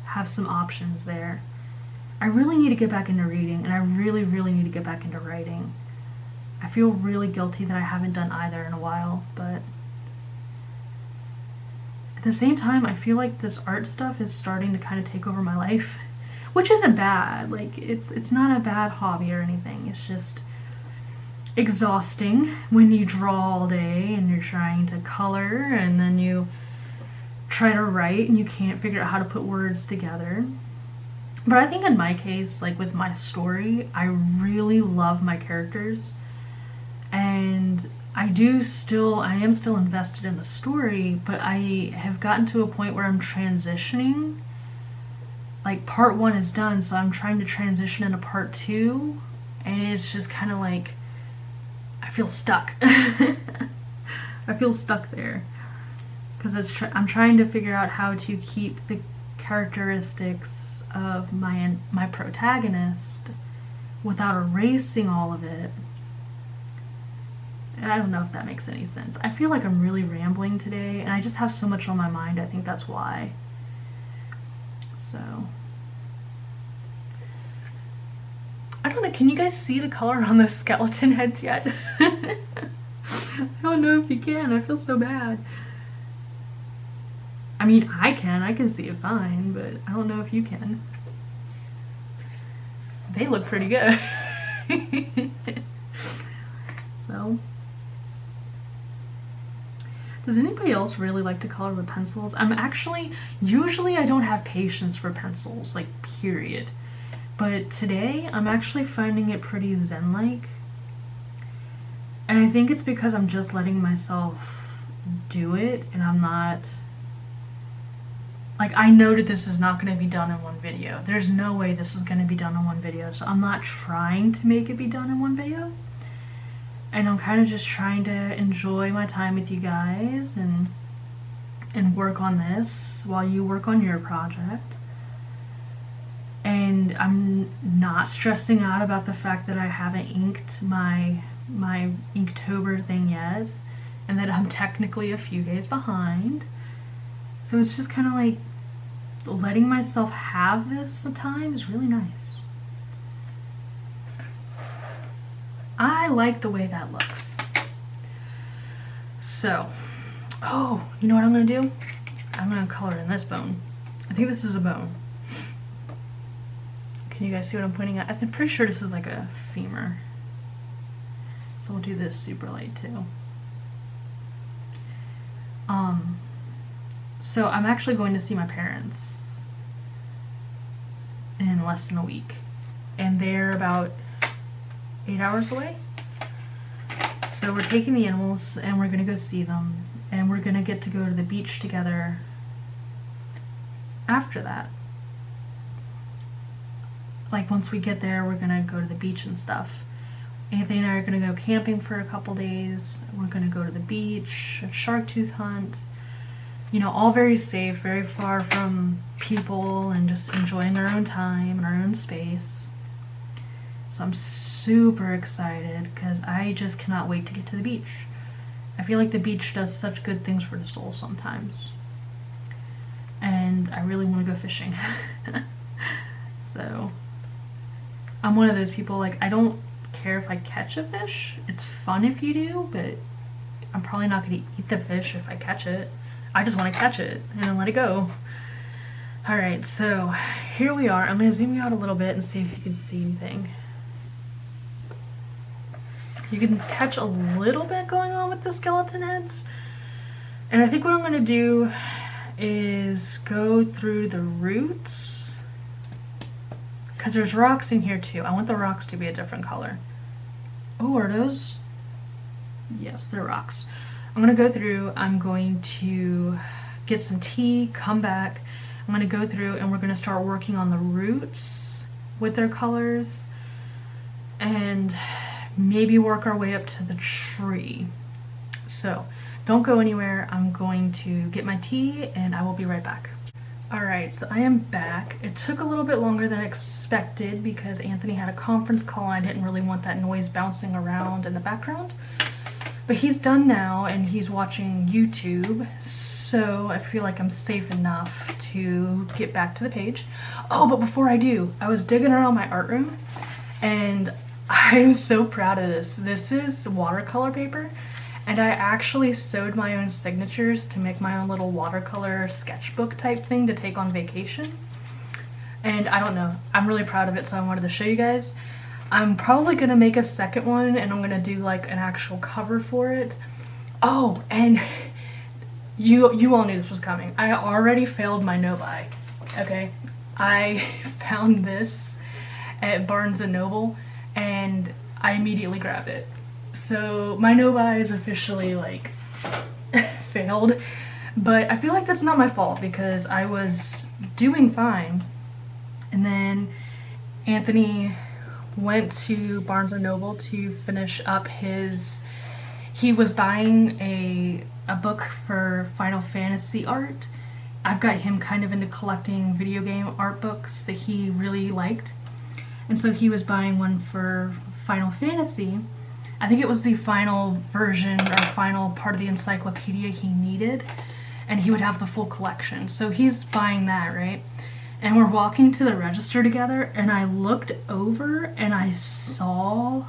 have some options there. I really need to get back into reading, and I really, really need to get back into writing. I feel really guilty that I haven't done either in a while, but at the same time, I feel like this art stuff is starting to kind of take over my life. Which isn't bad. Like, it's not a bad hobby or anything. It's just exhausting when you draw all day and you're trying to color, and then you try to write and you can't figure out how to put words together. But I think in my case, like with my story, I really love my characters, and I am still invested in the story, but I have gotten to a point where I'm transitioning. Like, part 1 is done, so I'm trying to transition into part 2, and it's just kind of like, I feel stuck. I feel stuck there. Because I'm trying to figure out how to keep the characteristics of my protagonist without erasing all of it. And I don't know if that makes any sense. I feel like I'm really rambling today, and I just have so much on my mind. I think that's why. So, I don't know, can you guys see the color on those skeleton heads yet? I don't know if you can. I feel so bad. I mean, I can see it fine, but I don't know if you can. They look pretty good. So, does anybody else really like to color with pencils? Usually I don't have patience for pencils, like, period. But today, I'm actually finding it pretty zen-like. And I think it's because I'm just letting myself do it, and I'm not... Like, I know that this is not going to be done in one video. There's no way this is going to be done in one video, so I'm not trying to make it be done in one video. And I'm kind of just trying to enjoy my time with you guys and work on this while you work on your project. And I'm not stressing out about the fact that I haven't inked my Inktober thing yet, and that I'm technically a few days behind. So it's just kind of like letting myself have this time is really nice. like the way that looks. So, oh, you know what I'm gonna do? I'm gonna color in this bone. I think this is a bone. Can you guys see what I'm pointing at? I'm pretty sure this is like a femur. So we'll do this super light too. So I'm actually going to see my parents in less than a week. And they're about 8 hours away. So we're taking the animals and we're gonna go see them. And we're gonna get to go to the beach together after that. Like once we get there, we're gonna go to the beach and stuff. Anthony and I are gonna go camping for a couple days. We're gonna go to the beach, a shark tooth hunt. You know, all very safe, very far from people, and just enjoying our own time and our own space. So I'm super excited because I just cannot wait to get to the beach. I feel like the beach does such good things for the soul sometimes. And I really want to go fishing. So I'm one of those people, like, I don't care if I catch a fish. It's fun if you do, but I'm probably not going to eat the fish if I catch it. I just want to catch it and then let it go. Alright, so here we are. I'm going to zoom you out a little bit and see if you can see anything. You can catch a little bit going on with the skeleton heads. And I think what I'm going to do is go through the roots. Because there's rocks in here too. I want the rocks to be a different color. Oh, are those? Yes, they're rocks. I'm going to go through. I'm going to get some tea, come back. I'm going to go through and we're going to start working on the roots with their colors. And maybe work our way up to the tree. So don't go anywhere. I'm going to get my tea and I will be right back. Alright, so I am back. It took a little bit longer than expected because Anthony had a conference call and I didn't really want that noise bouncing around in the background. But he's done now and he's watching YouTube, so I feel like I'm safe enough to get back to the page. Oh, but before I do, I was digging around my art room and I'm so proud of this. This is watercolor paper, and I actually sewed my own signatures to make my own little watercolor sketchbook type thing to take on vacation. And I don't know, I'm really proud of it, so I wanted to show you guys. I'm probably gonna make a second one and I'm gonna do like an actual cover for it. Oh, and you all knew this was coming. I already failed my no-buy, okay? I found this at Barnes & Noble and I immediately grabbed it. So my no-buy is officially like failed, but I feel like that's not my fault because I was doing fine. And then Anthony went to Barnes & Noble to finish up he was buying a book for Final Fantasy art. I've got him kind of into collecting video game art books that he really liked. And so he was buying one for Final Fantasy. I think it was the final version or final part of the encyclopedia he needed, and he would have the full collection. So he's buying that, right? And we're walking to the register together, and I looked over and I saw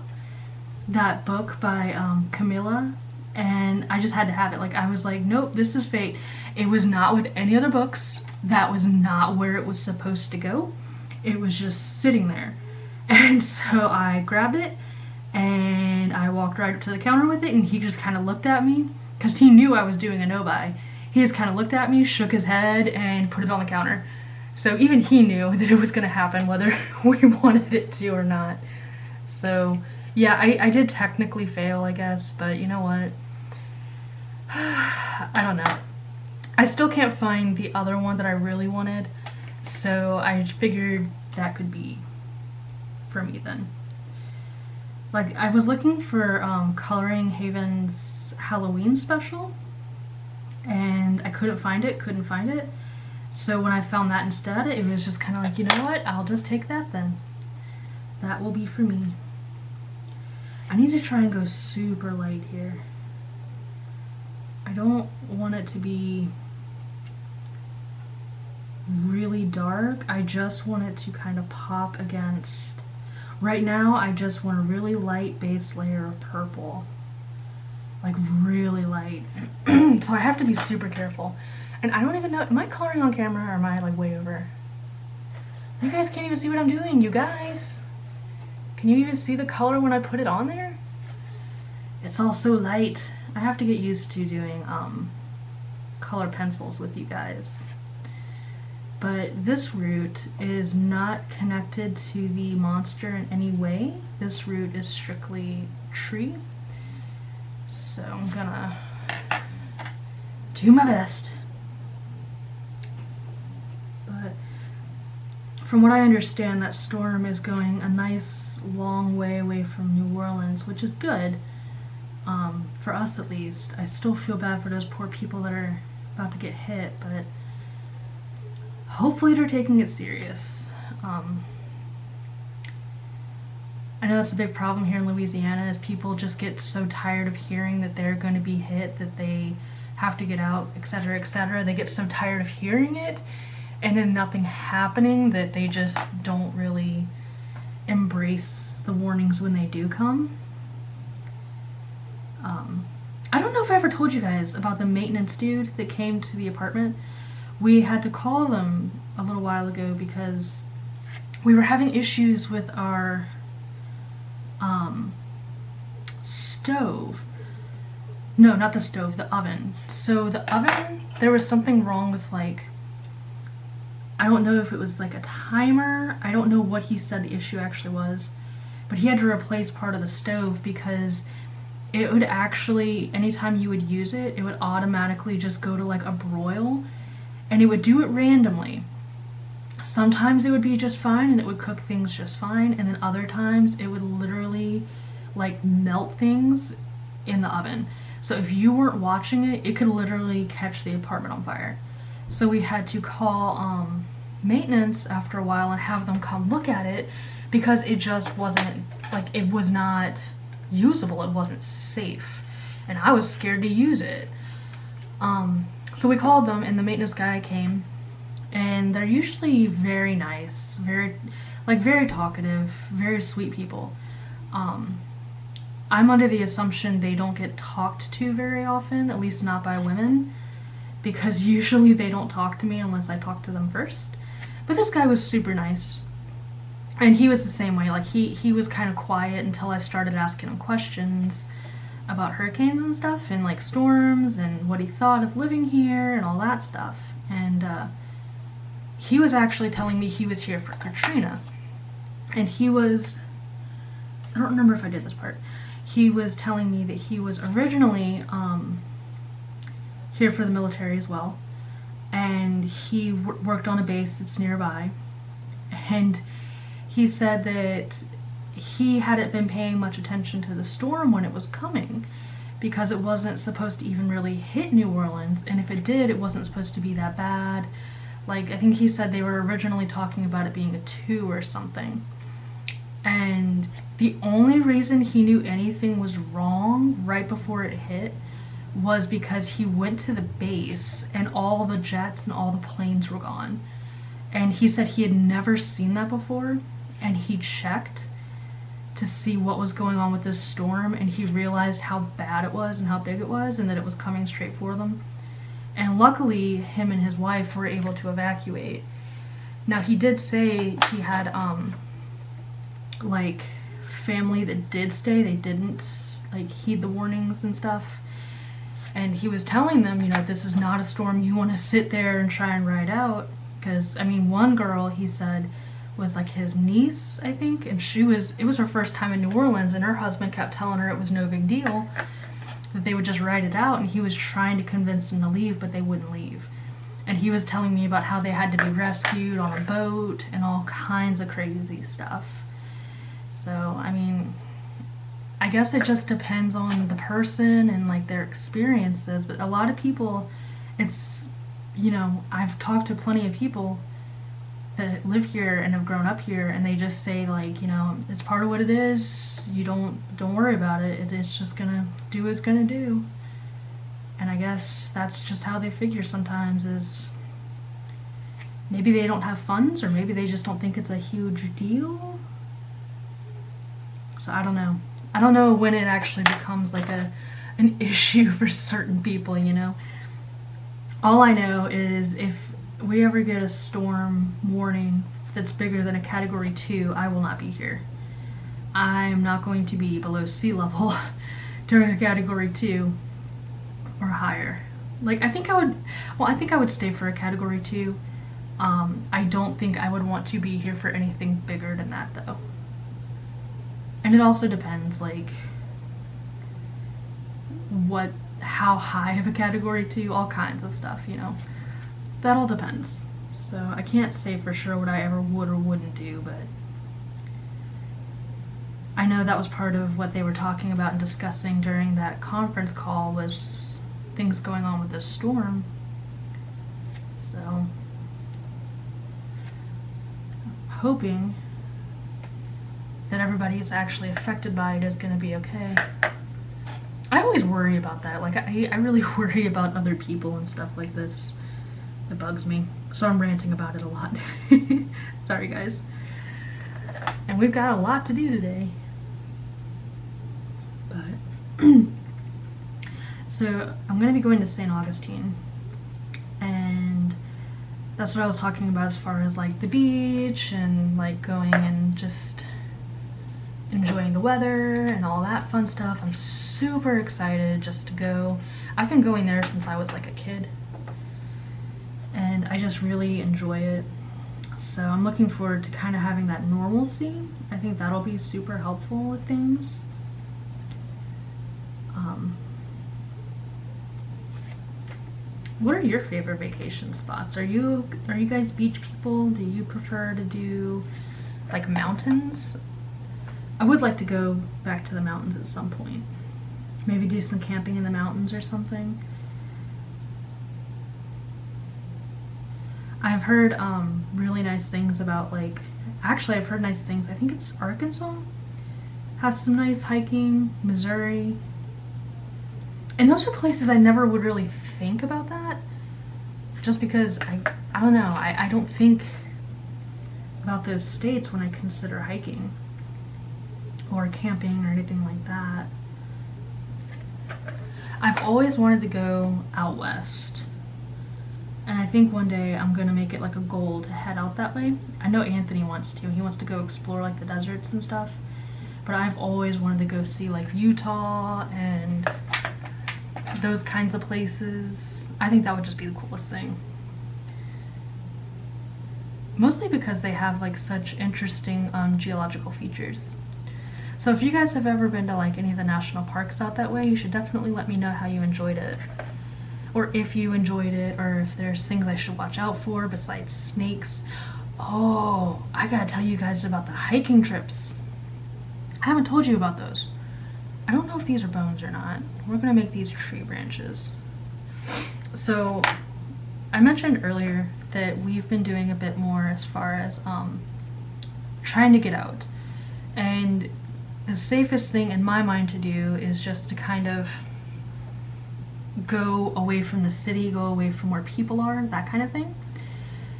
that book by Camilla, and I just had to have it. Like, I was like, nope, this is fate. It was not with any other books. That was not where it was supposed to go. It was just sitting there. And so I grabbed it and I walked right up to the counter with it, and he just kind of looked at me because he knew I was doing a no-buy. He just kind of looked at me, shook his head, and put it on the counter. So even he knew that it was going to happen whether we wanted it to or not. So yeah, I did technically fail, I guess, but you know what? I don't know. I still can't find the other one that I really wanted, so I figured that could be for me then. Like, I was looking for Coloring Haven's Halloween special, and I couldn't find it. So when I found that instead, it was just kind of like, you know what, I'll just take that then. That will be for me. I need to try and go super light here. I don't want it to be really dark. I just want it to kind of pop against, Right now, I just want a really light base layer of purple. Like, really light. So I have to be super careful. And I don't even know, am I coloring on camera or am I like way over? You guys can't even see what I'm doing, you guys. Can you even see the color when I put it on there? It's all so light. I have to get used to doing color pencils with you guys. But this root is not connected to the monster in any way. This root is strictly tree. So I'm gonna do my best. But from what I understand, that storm is going a nice long way away from New Orleans, which is good, for us at least. I still feel bad for those poor people that are about to get hit, but hopefully they're taking it serious. I know that's a big problem here in Louisiana, is people just get so tired of hearing that they're going to be hit that they have to get out, etc., etc. They get so tired of hearing it and then nothing happening that they just don't really embrace the warnings when they do come. I don't know if I ever told you guys about the maintenance dude that came to the apartment. We had to call them a little while ago because we were having issues with our stove. No, not the stove, the oven. So the oven, there was something wrong with, like, I don't know if it was like a timer. I don't know what he said the issue actually was, but he had to replace part of the stove because it would actually, anytime you would use it, it would automatically just go to like a broil, and it would do it randomly. Sometimes it would be just fine and it would cook things just fine, and then other times it would literally like melt things in the oven. So if you weren't watching it, it could literally catch the apartment on fire. So we had to call maintenance after a while and have them come look at it because it just wasn't, like, it was not usable, it wasn't safe, and I was scared to use it. So we called them and the maintenance guy came, and they're usually very nice, very talkative, very sweet people. I'm under the assumption they don't get talked to very often, at least not by women, because usually they don't talk to me unless I talk to them first. But this guy was super nice, and he was the same way. Like, he was kind of quiet until I started asking him questions about hurricanes and stuff, and like storms, and what he thought of living here and all that stuff. And he was actually telling me he was here for Katrina, and he was, I don't remember if I did this part, he was telling me that he was originally here for the military as well, and he worked on a base that's nearby, and he said that he hadn't been paying much attention to the storm when it was coming because it wasn't supposed to even really hit New Orleans, and if it did, it wasn't supposed to be that bad. Like, I think he said they were originally talking about it being a 2 or something. And the only reason he knew anything was wrong right before it hit was because he went to the base and all the jets and all the planes were gone. And he said he had never seen that before, and he checked to see what was going on with this storm, and he realized how bad it was and how big it was and that it was coming straight for them. And luckily, him and his wife were able to evacuate. Now, he did say he had, like, family that did stay. They didn't, like, heed the warnings and stuff. And he was telling them, you know, this is not a storm you want to sit there and try and ride out. Because, I mean, one girl, he said, was, like, his niece, I think. And it was her first time in New Orleans, and her husband kept telling her it was no big deal, that they would just ride it out, and he was trying to convince them to leave, but they wouldn't leave. And he was telling me about how they had to be rescued on a boat and all kinds of crazy stuff. So, I mean, I guess it just depends on the person and, like, their experiences, but a lot of people, it's, you know, I've talked to plenty of people that live here and have grown up here, and they just say, like, you know, it's part of what it is, you don't worry about it, it's just gonna do what it's gonna do. And I guess that's just how they figure sometimes, is maybe they don't have funds, or maybe they just don't think it's a huge deal. So I don't know. I don't know when it actually becomes like an issue for certain people, you know? All I know is if we ever get a storm warning that's bigger than a Category 2, I will not be here. I'm not going to be below sea level during a Category 2 or higher. Like, I think I would stay for a Category 2. I don't think I would want to be here for anything bigger than that, though. And it also depends, like, how high of a Category 2, all kinds of stuff, you know. That all depends. So I can't say for sure what I ever would or wouldn't do, but I know that was part of what they were talking about and discussing during that conference call was things going on with this storm. So hoping that everybody who's actually affected by it is going to be okay. I always worry about that. Like, I really worry about other people and stuff like this. It bugs me. So I'm ranting about it a lot. Sorry, guys. And we've got a lot to do today. But so I'm going to be going to St. Augustine. And that's what I was talking about as far as like the beach and like going and just enjoying the weather and all that fun stuff. I'm super excited just to go. I've been going there since I was like a kid. And I just really enjoy it. So I'm looking forward to kind of having that normalcy. I think that'll be super helpful with things. What are your favorite vacation spots? Are you guys beach people? Do you prefer to do like mountains? I would like to go back to the mountains at some point. Maybe do some camping in the mountains or something. I've heard really nice things about like, actually I've heard nice things. I think it's Arkansas has some nice hiking, Missouri. And those are places I never would really think about that. Just because I don't know, I don't think about those states when I consider hiking or camping or anything like that. I've always wanted to go out west. And I think one day I'm going to make it like a goal to head out that way. I know Anthony wants to. He wants to go explore like the deserts and stuff. But I've always wanted to go see like Utah and those kinds of places. I think that would just be the coolest thing. Mostly because they have like such interesting geological features. So if you guys have ever been to like any of the national parks out that way, you should definitely let me know how you enjoyed it. Or if you enjoyed it, or if there's things I should watch out for besides snakes. Oh, I gotta tell you guys about the hiking trips. I haven't told you about those. I don't know if these are bones or not. We're gonna make these tree branches. So, I mentioned earlier that we've been doing a bit more as far as trying to get out. And the safest thing in my mind to do is just to kind of go away from the city, go away from where people are, that kind of thing.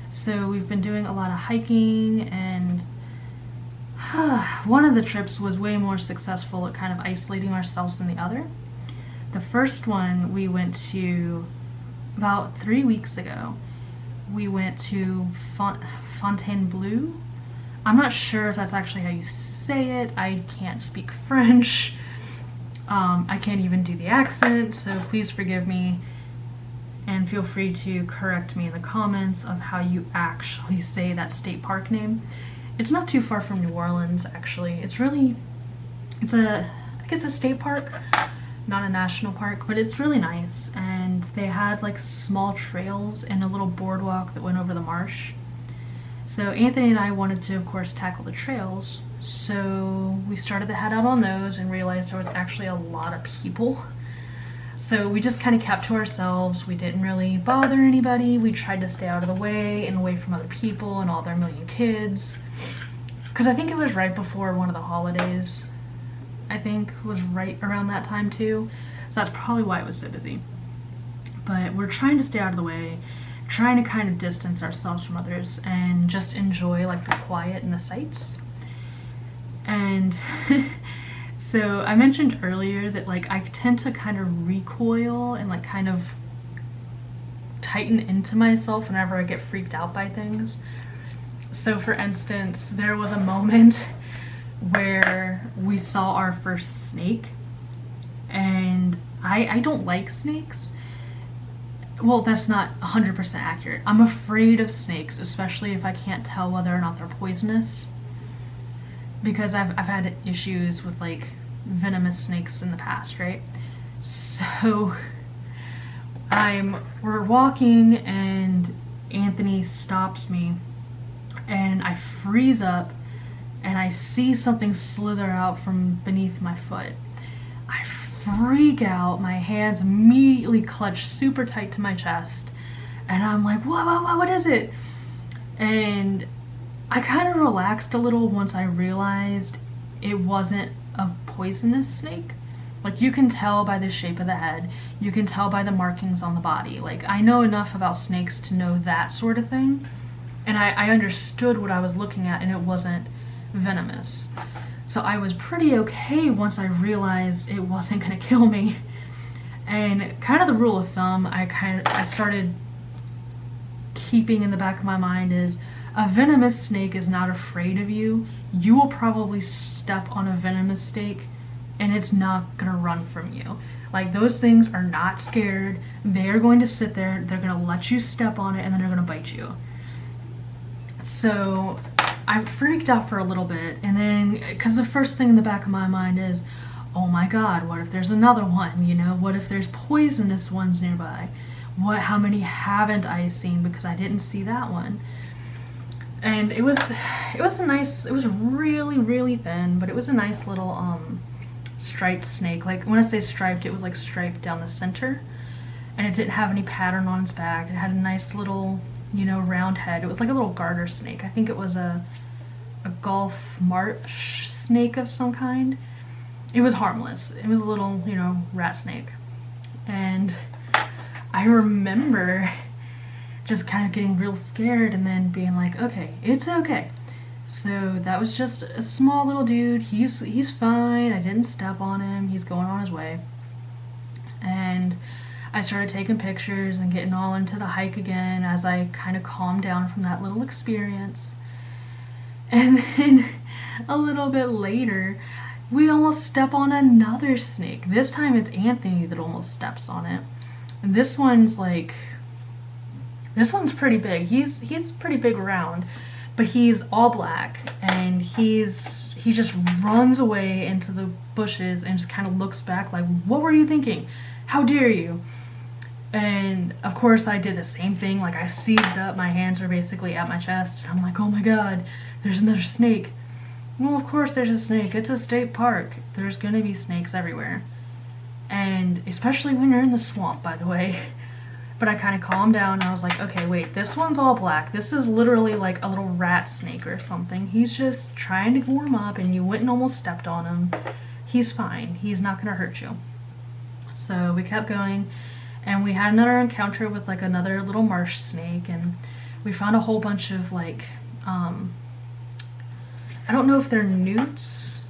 So we've been doing a lot of hiking, and one of the trips was way more successful at kind of isolating ourselves than the other. The first one we went to about 3 weeks ago. We went to Fontainebleau. I'm not sure if that's actually how you say it. I can't speak French. I can't even do the accent, so please forgive me. And feel free to correct me in the comments of how you actually say that state park name. It's not too far from New Orleans, actually. I think it's a state park, not a national park, but it's really nice. And they had like small trails and a little boardwalk that went over the marsh. So Anthony and I wanted to, of course, tackle the trails. So we started to head out on those and realized there was actually a lot of people. So we just kind of kept to ourselves. We didn't really bother anybody. We tried to stay out of the way and away from other people and all their million kids. Because I think it was right before one of the holidays. I think it was right around that time too. So that's probably why it was so busy. But we're trying to stay out of the way, trying to kind of distance ourselves from others and just enjoy like the quiet and the sights. And So I mentioned earlier that like I tend to kind of recoil and like kind of tighten into myself whenever I get freaked out by things. So for instance, there was a moment where we saw our first snake, and I don't like snakes. Well, that's not 100% accurate. I'm afraid of snakes, especially if I can't tell whether or not they're poisonous. Because I've had issues with like venomous snakes in the past, right? So we're walking and Anthony stops me and I freeze up and I see something slither out from beneath my foot. I freak out, my hands immediately clutch super tight to my chest, and I'm like, what is it? And I kind of relaxed a little once I realized it wasn't a poisonous snake. Like, you can tell by the shape of the head, you can tell by the markings on the body. Like, I know enough about snakes to know that sort of thing, and I understood what I was looking at, and it wasn't venomous. So I was pretty okay once I realized it wasn't gonna kill me. And kind of the rule of thumb I started keeping in the back of my mind is, a venomous snake is not afraid of you. You will probably step on a venomous snake and it's not gonna run from you. Like, those things are not scared. They're going to sit there, they're gonna let you step on it, and then they're gonna bite you. So I freaked out for a little bit, and then, because the first thing in the back of my mind is, oh my god, what if there's another one, you know? What if there's poisonous ones nearby? How many haven't I seen, because I didn't see that one? And it was really, really thin, but it was a nice little striped snake. Like, when I say striped, it was like striped down the center, and it didn't have any pattern on its back. It had a nice little, you know, round head. It was like a little garter snake. I think it was a Gulf marsh snake of some kind. It was harmless. It was a little, you know, rat snake. And I remember just kind of getting real scared and then being like, okay, it's okay. So that was just a small little dude. He's fine. I didn't step on him. He's going on his way. And I started taking pictures and getting all into the hike again as I kind of calmed down from that little experience. And then a little bit later, we almost step on another snake. This time it's Anthony that almost steps on it. And this one's pretty big. He's pretty big around, but he's all black, and he just runs away into the bushes and just kind of looks back like, what were you thinking? How dare you? And of course I did the same thing. Like, I seized up, my hands were basically at my chest, and I'm like, oh my god, there's another snake. Well, of course there's a snake. It's a state park. There's gonna be snakes everywhere. And especially when you're in the swamp, by the way. But I kind of calmed down, and I was like, okay, wait, this one's all black. This is literally like a little rat snake or something. He's just trying to warm up, and you went and almost stepped on him. He's fine. He's not gonna hurt you. So we kept going, and we had another encounter with like another little marsh snake, and we found a whole bunch of like, I don't know if they're newts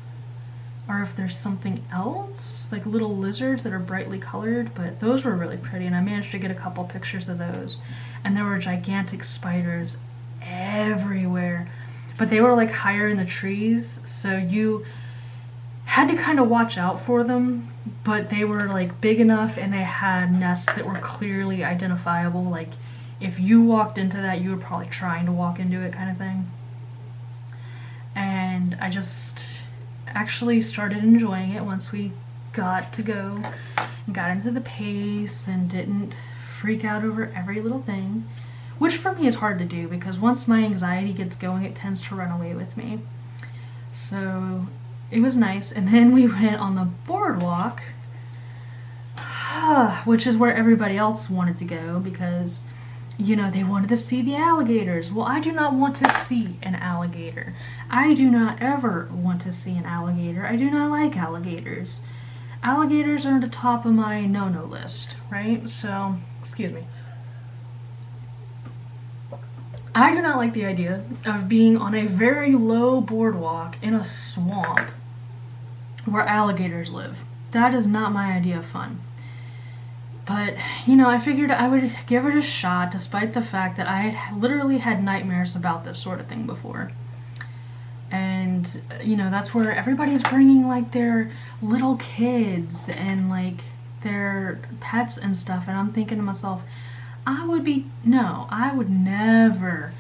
or if there's something else, like little lizards that are brightly colored, but those were really pretty, and I managed to get a couple pictures of those. And there were gigantic spiders everywhere, but they were like higher in the trees, so you had to kind of watch out for them, but they were like big enough, and they had nests that were clearly identifiable. Like, if you walked into that, you were probably trying to walk into it, kind of thing. And I just actually started enjoying it once we got to go and got into the pace and didn't freak out over every little thing, which for me is hard to do, because once my anxiety gets going, it tends to run away with me. So it was nice. And then we went on the boardwalk, which is where everybody else wanted to go, because, you know, they wanted to see the alligators. Well, I do not want to see an alligator. I do not ever want to see an alligator. I do not like alligators. Alligators are at the top of my no-no list, right? So, excuse me. I do not like the idea of being on a very low boardwalk in a swamp where alligators live. That is not my idea of fun. But, you know, I figured I would give it a shot despite the fact that I had literally had nightmares about this sort of thing before. And, you know, that's where everybody's bringing like their little kids and like their pets and stuff. And I'm thinking to myself, I would never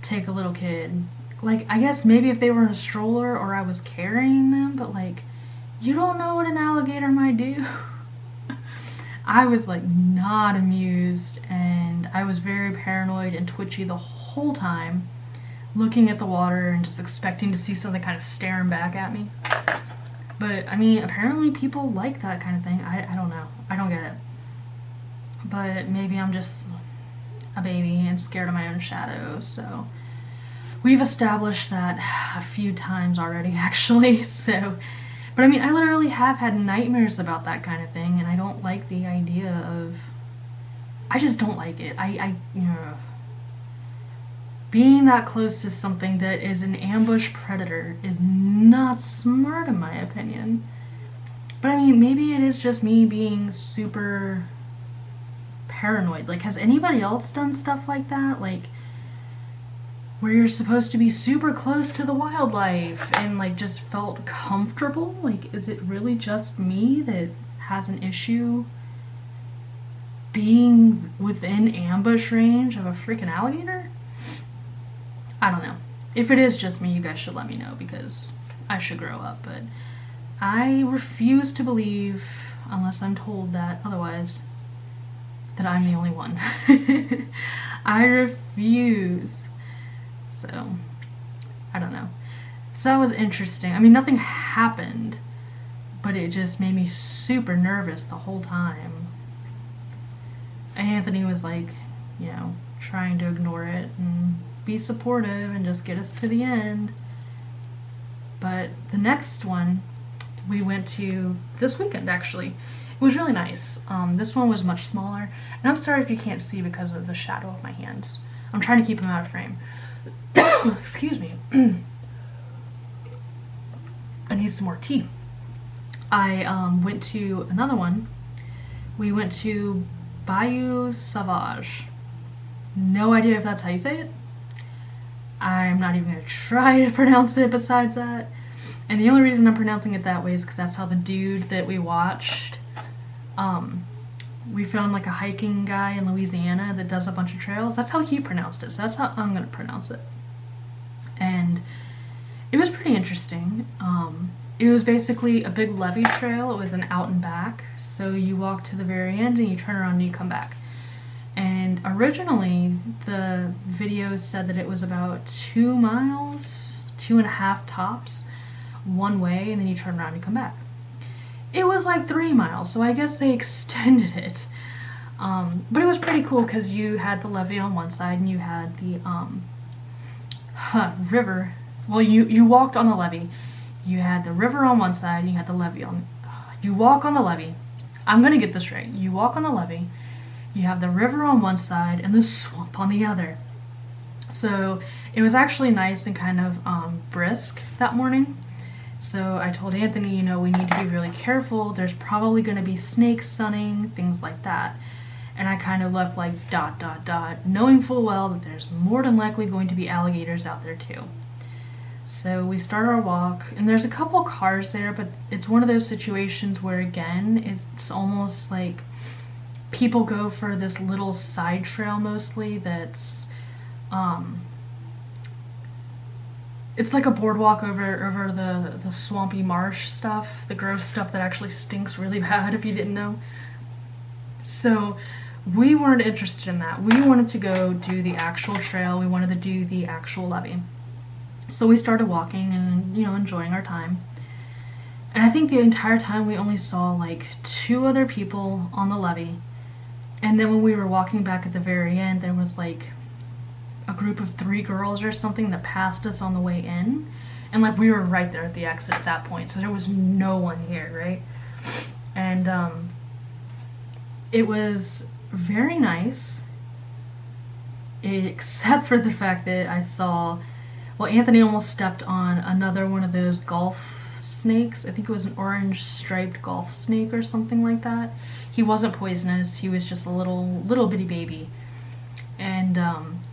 take a little kid. Like, I guess maybe if they were in a stroller or I was carrying them, but like, you don't know what an alligator might do. I was like not amused, and I was very paranoid and twitchy the whole time, looking at the water and just expecting to see something kind of staring back at me. But I mean, apparently people like that kind of thing. I don't know. I don't get it. But maybe I'm just a baby and scared of my own shadow. So we've established that a few times already, actually. So, but I mean, I literally have had nightmares about that kind of thing, and I don't like the idea of. I just don't like it. Being that close to something that is an ambush predator is not smart, in my opinion. But I mean, maybe it is just me being super paranoid. Like, has anybody else done stuff like that? Like, where you're supposed to be super close to the wildlife and like just felt comfortable? Like, is it really just me that has an issue being within ambush range of a freaking alligator? I don't know. If it is just me, you guys should let me know, because I should grow up. But I refuse to believe, unless I'm told that otherwise, that I'm the only one. I refuse. So, I don't know. So that was interesting. I mean, nothing happened, but it just made me super nervous the whole time. Anthony was like, you know, trying to ignore it and be supportive and just get us to the end. But the next one we went to this weekend, actually. It was really nice. This one was much smaller. And I'm sorry if you can't see because of the shadow of my hands. I'm trying to keep them out of frame. Excuse me. I need some more tea. I went to another one. We went to Bayou Sauvage. No idea if that's how you say it. I'm not even going to try to pronounce it besides that. And the only reason I'm pronouncing it that way is because that's how the dude that we watched, we found like a hiking guy in Louisiana that does a bunch of trails. That's how he pronounced it. So that's how I'm going to pronounce it. And it was pretty interesting. It was basically a big levee trail. It was an out and back. So you walk to the very end and you turn around and you come back. And originally the video said that it was about 2 miles, 2.5 tops, one way, and then you turn around and you come back. It was like 3 miles, so I guess they extended it. But it was pretty cool because you had the levee on one side and you had the river. Well, you walked on the levee. You had the river on one side and you had the levee on. You walk on the levee. I'm gonna get this right. You walk on the levee. You have the river on one side and the swamp on the other. So it was actually nice and kind of brisk that morning. So I told Anthony, you know, we need to be really careful. There's probably going to be snakes sunning, things like that. And I kind of left like ... knowing full well that there's more than likely going to be alligators out there too. So we start our walk, and there's a couple cars there, but it's one of those situations where, again, it's almost like people go for this little side trail mostly that's it's like a boardwalk over the swampy marsh stuff, the gross stuff that actually stinks really bad, if you didn't know. So we weren't interested in that. We wanted to go do the actual trail. We wanted to do the actual levee. So we started walking and, you know, enjoying our time. And I think the entire time we only saw like 2 other people on the levee. And then when we were walking back at the very end, there was like a group of 3 girls or something that passed us on the way in. And like we were right there at the exit at that point, so there was no one here, right? And it was very nice, except for the fact that I saw, well, Anthony almost stepped on another one of those golf snakes. I think it was an orange striped golf snake or something like that. He wasn't poisonous. He was just a little bitty baby. And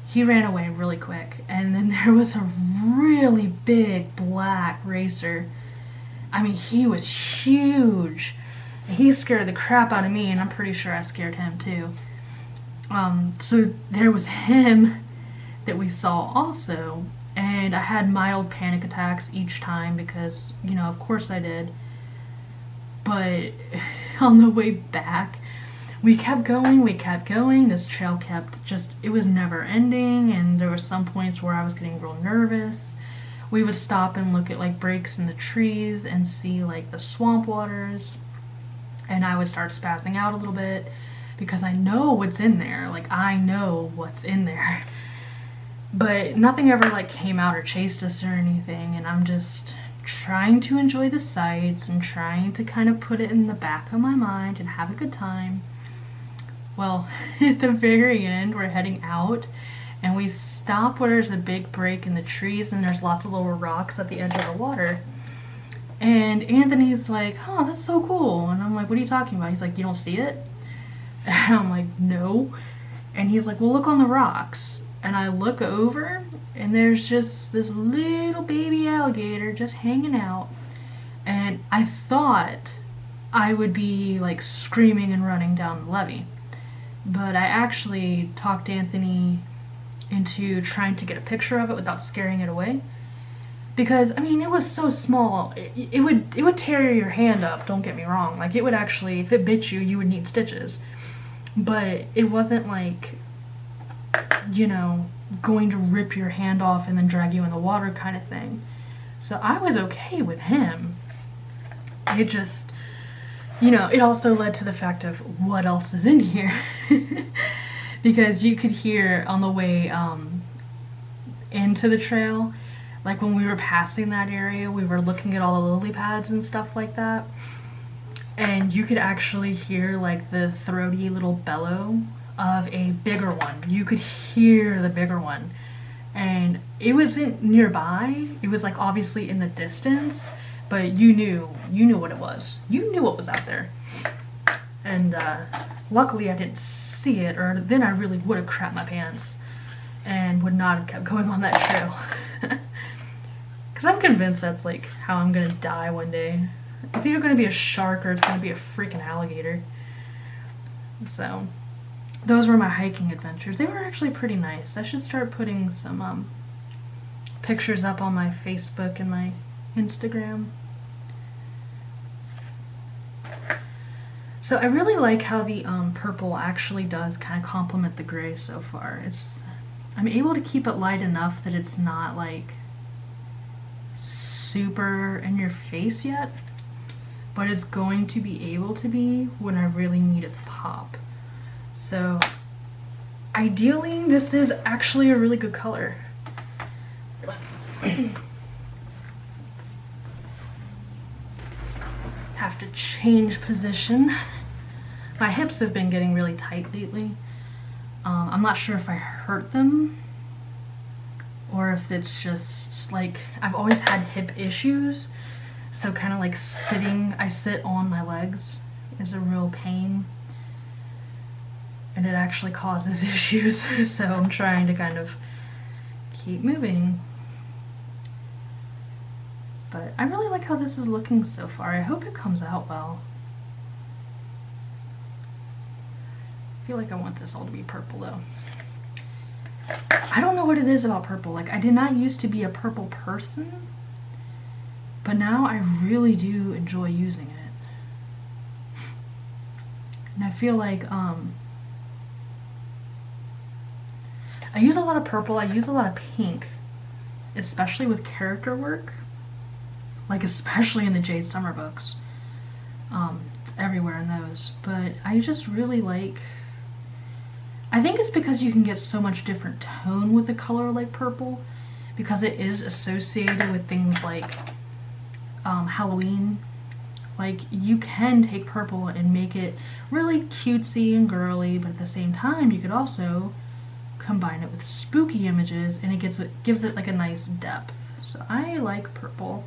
he ran away really quick. And then there was a really big black racer. I mean, he was huge. He scared the crap out of me, and I'm pretty sure I scared him too. So there was him that we saw also, and I had mild panic attacks each time because, you know, of course I did. But on the way back, we kept going. This trail kept just, it was never ending, and there were some points where I was getting real nervous. We would stop and look at like breaks in the trees and see like the swamp waters, and I would start spazzing out a little bit because I know what's in there. Like, I know what's in there. But nothing ever like came out or chased us or anything, and I'm just trying to enjoy the sights and trying to kind of put it in the back of my mind and have a good time. Well, at the very end, we're heading out, and we stop where there's a big break in the trees and there's lots of little rocks at the edge of the water. And Anthony's like, oh, that's so cool. And I'm like, what are you talking about? He's like, you don't see it? And I'm like, no. And he's like, well, look on the rocks. And I look over, and there's just this little baby alligator just hanging out. And I thought I would be like screaming and running down the levee. But I actually talked Anthony into trying to get a picture of it without scaring it away. Because, I mean, it was so small, it would tear your hand up, don't get me wrong. Like, it would actually, if it bit you, you would need stitches. But it wasn't like, you know, going to rip your hand off and then drag you in the water kind of thing. So I was okay with him. It just, you know, it also led to the fact of what else is in here. Because you could hear on the way into the trail, like when we were passing that area, we were looking at all the lily pads and stuff like that. And you could actually hear like the throaty little bellow of a bigger one. You could hear the bigger one. And it wasn't nearby. It was like obviously in the distance, but you knew what it was. You knew what was out there. And luckily I didn't see it, or then I really would have crapped my pants and would not have kept going on that trail. Because I'm convinced that's like how I'm gonna die one day. It's either gonna be a shark or it's gonna be a freaking alligator. So those were my hiking adventures. They were actually pretty nice. I should start putting some pictures up on my Facebook and my Instagram. So I really like how the purple actually does kind of complement the gray so far. I'm able to keep it light enough that it's not like super in your face yet, but it's going to be able to be when I really need it to pop. So ideally this is actually a really good color. Have to change position. My hips have been getting really tight lately. I'm not sure if I hurt them or if it's just like I've always had hip issues, so kind of like I sit on my legs is a real pain, and it actually causes issues. So I'm trying to kind of keep moving. But I really like how this is looking so far. I hope it comes out well. I feel like I want this all to be purple though. I don't know what it is about purple. Like, I did not used to be a purple person, but now I really do enjoy using it. And I feel like I use a lot of purple, I use a lot of pink, especially with character work. Like, especially in the Jade Summer books. It's everywhere in those. But I just really like, I think it's because you can get so much different tone with a color like purple, because it is associated with things like Halloween. Like, you can take purple and make it really cutesy and girly, but at the same time you could also combine it with spooky images, and it gives it like a nice depth. So I like purple.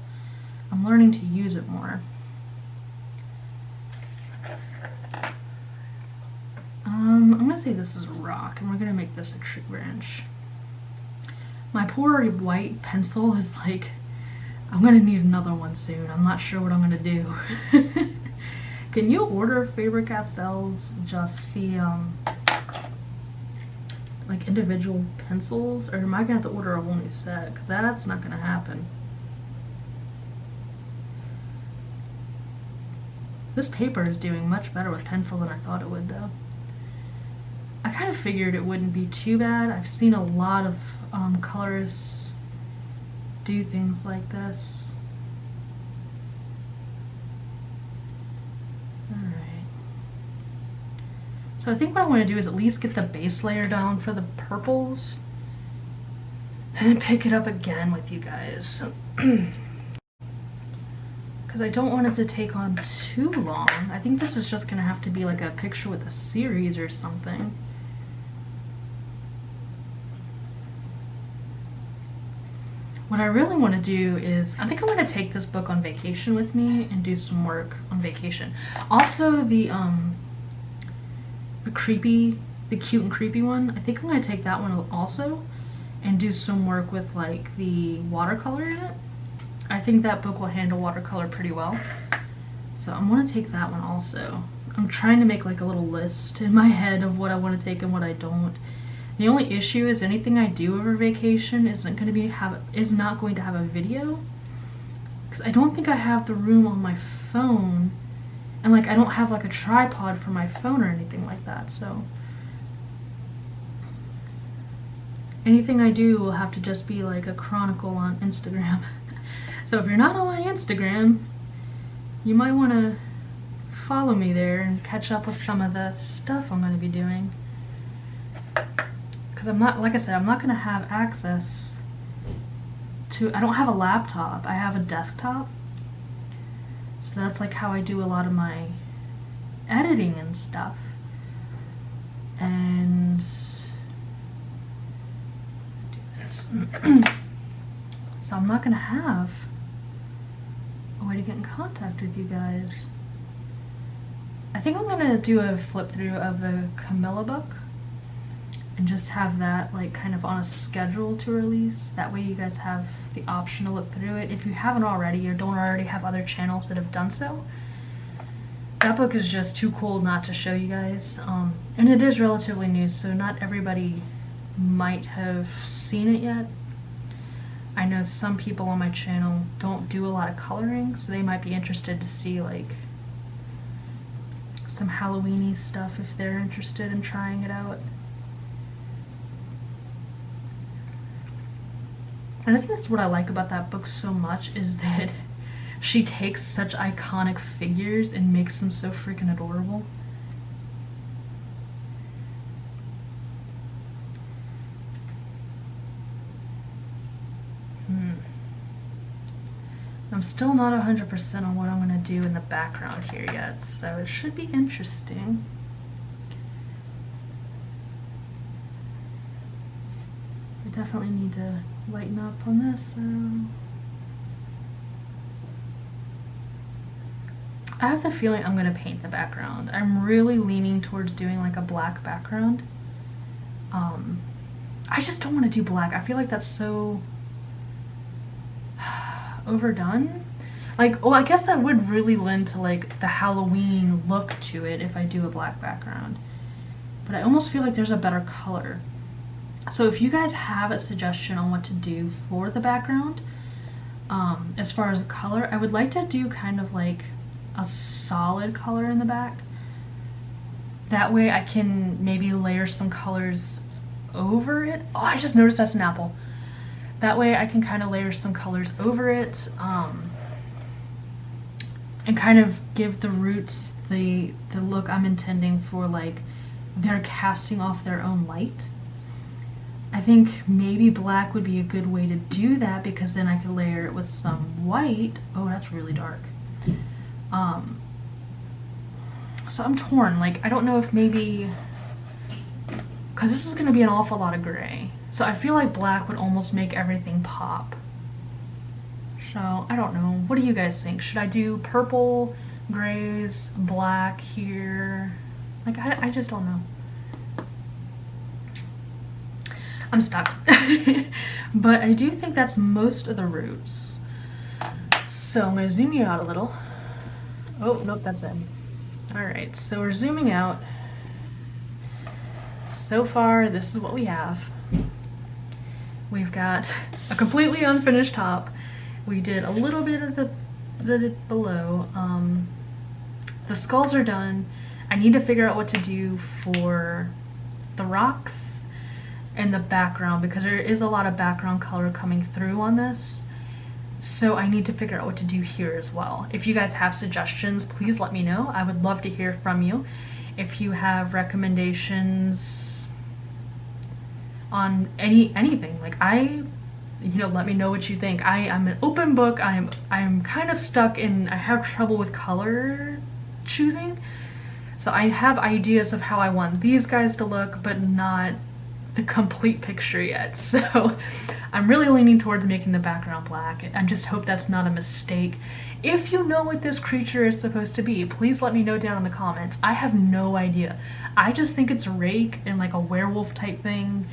I'm I'm learning to use it more. I'm gonna say this is a rock, and we're gonna make this a tree branch. My poor white pencil is like, I'm gonna need another one soon. I'm not sure what I'm gonna do. Can you order Faber Castells just the like individual pencils, or am I gonna have to order a whole new set? Because that's not gonna happen. This paper is doing much better with pencil than I thought it would, though. I kind of figured it wouldn't be too bad. I've seen a lot of colorists do things like this. Alright. So I think what I want to do is at least get the base layer down for the purples, and then pick it up again with you guys. Because I don't want it to take on too long. I think this is just going to have to be like a picture with a series or something. What I really want to do is, I think I'm going to take this book on vacation with me and do some work on vacation. Also the cute and creepy one, I think I'm going to take that one also and do some work with like the watercolor in it. I think that book will handle watercolor pretty well. So I'm going to take that one also. I'm trying to make like a little list in my head of what I want to take and what I don't. The only issue is anything I do over vacation is not going to have a video, because I don't think I have the room on my phone, and like I don't have like a tripod for my phone or anything like that. So anything I do will have to just be like a chronicle on Instagram. So if you're not on my Instagram, you might want to follow me there and catch up with some of the stuff I'm going to be doing. Because I'm not, like I said, I'm not going to have access to, I don't have a laptop, I have a desktop. So that's like how I do a lot of my editing and stuff. And do this. So I'm not going to have a way to get in contact with you guys. I think I'm going to do a flip through of the Camilla book and just have that like kind of on a schedule to release. That way you guys have the option to look through it if you haven't already or don't already have other channels that have done so. That book is just too cool not to show you guys, and it is relatively new, so not everybody might have seen it yet. I know some people on my channel don't do a lot of coloring, so they might be interested to see like some Halloween-y stuff if they're interested in trying it out. And I think that's what I like about that book so much, is that she takes such iconic figures and makes them so freaking adorable. I'm still not 100% on what I'm going to do in the background here yet, so it should be interesting. I definitely need to lighten up on this. I have the feeling I'm going to paint the background. I'm really leaning towards doing like a black background. I just don't want to do black. I feel like that's so overdone. Like, well, I guess that would really lend to like the Halloween look to it if I do a black background. But I almost feel like there's a better color. So if you guys have a suggestion on what to do for the background, as far as the color, I would like to do kind of like a solid color in the back. That way I can maybe layer some colors over it. Oh, I just noticed that's an apple. That way I can kind of layer some colors over it, and kind of give the roots the look I'm intending for, like they're casting off their own light. I think maybe black would be a good way to do that, because then I could layer it with some white. Oh, that's really dark. So I'm torn. Like, I don't know if maybe, because this is going to be an awful lot of gray. So I feel like black would almost make everything pop. So I don't know. What do you guys think? Should I do purple, grays, black here? Like, I just don't know. I'm stuck. But I do think that's most of the roots. So I'm gonna zoom you out a little. Oh, nope, that's it. All right, so we're zooming out. So far, this is what we have. We've got a completely unfinished top. We did a little bit of the below. The skulls are done. I need to figure out what to do for the rocks and the background, because there is a lot of background color coming through on this. So I need to figure out what to do here as well. If you guys have suggestions, please let me know. I would love to hear from you. If you have recommendations on anything, like let me know what you think. I'm an open book. I'm kind of stuck in, I have trouble with color choosing. So I have ideas of how I want these guys to look, but not the complete picture yet. So I'm really leaning towards making the background black. I just hope that's not a mistake. If you know what this creature is supposed to be, please let me know down in the comments. I have no idea. I just think it's Rake and like a werewolf type thing,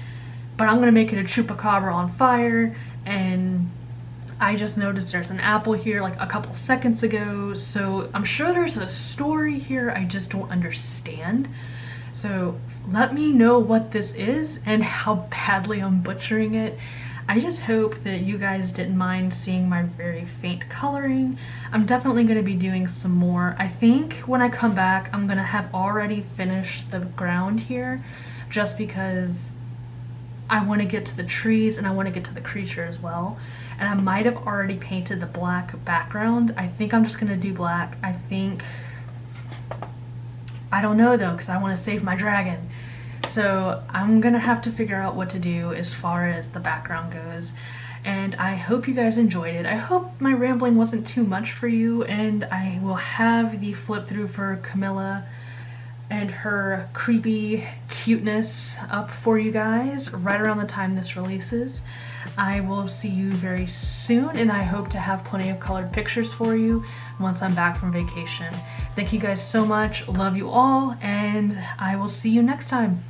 but I'm gonna make it a Chupacabra on fire. And I just noticed there's an apple here like a couple seconds ago, so I'm sure there's a story here I just don't understand. So let me know what this is and how badly I'm butchering it. I just hope that you guys didn't mind seeing my very faint coloring. I'm definitely going to be doing some more. I think when I come back, I'm going to have already finished the ground here, just because I want to get to the trees and I want to get to the creature as well. And I might have already painted the black background. I think I'm just going to do black. I don't know though, because I want to save my dragon. So I'm gonna have to figure out what to do as far as the background goes. And I hope you guys enjoyed it. I hope my rambling wasn't too much for you, and I will have the flip through for Camilla and her creepy cuteness up for you guys right around the time this releases. I will see you very soon, and I hope to have plenty of colored pictures for you once I'm back from vacation. Thank you guys so much. Love you all, and I will see you next time.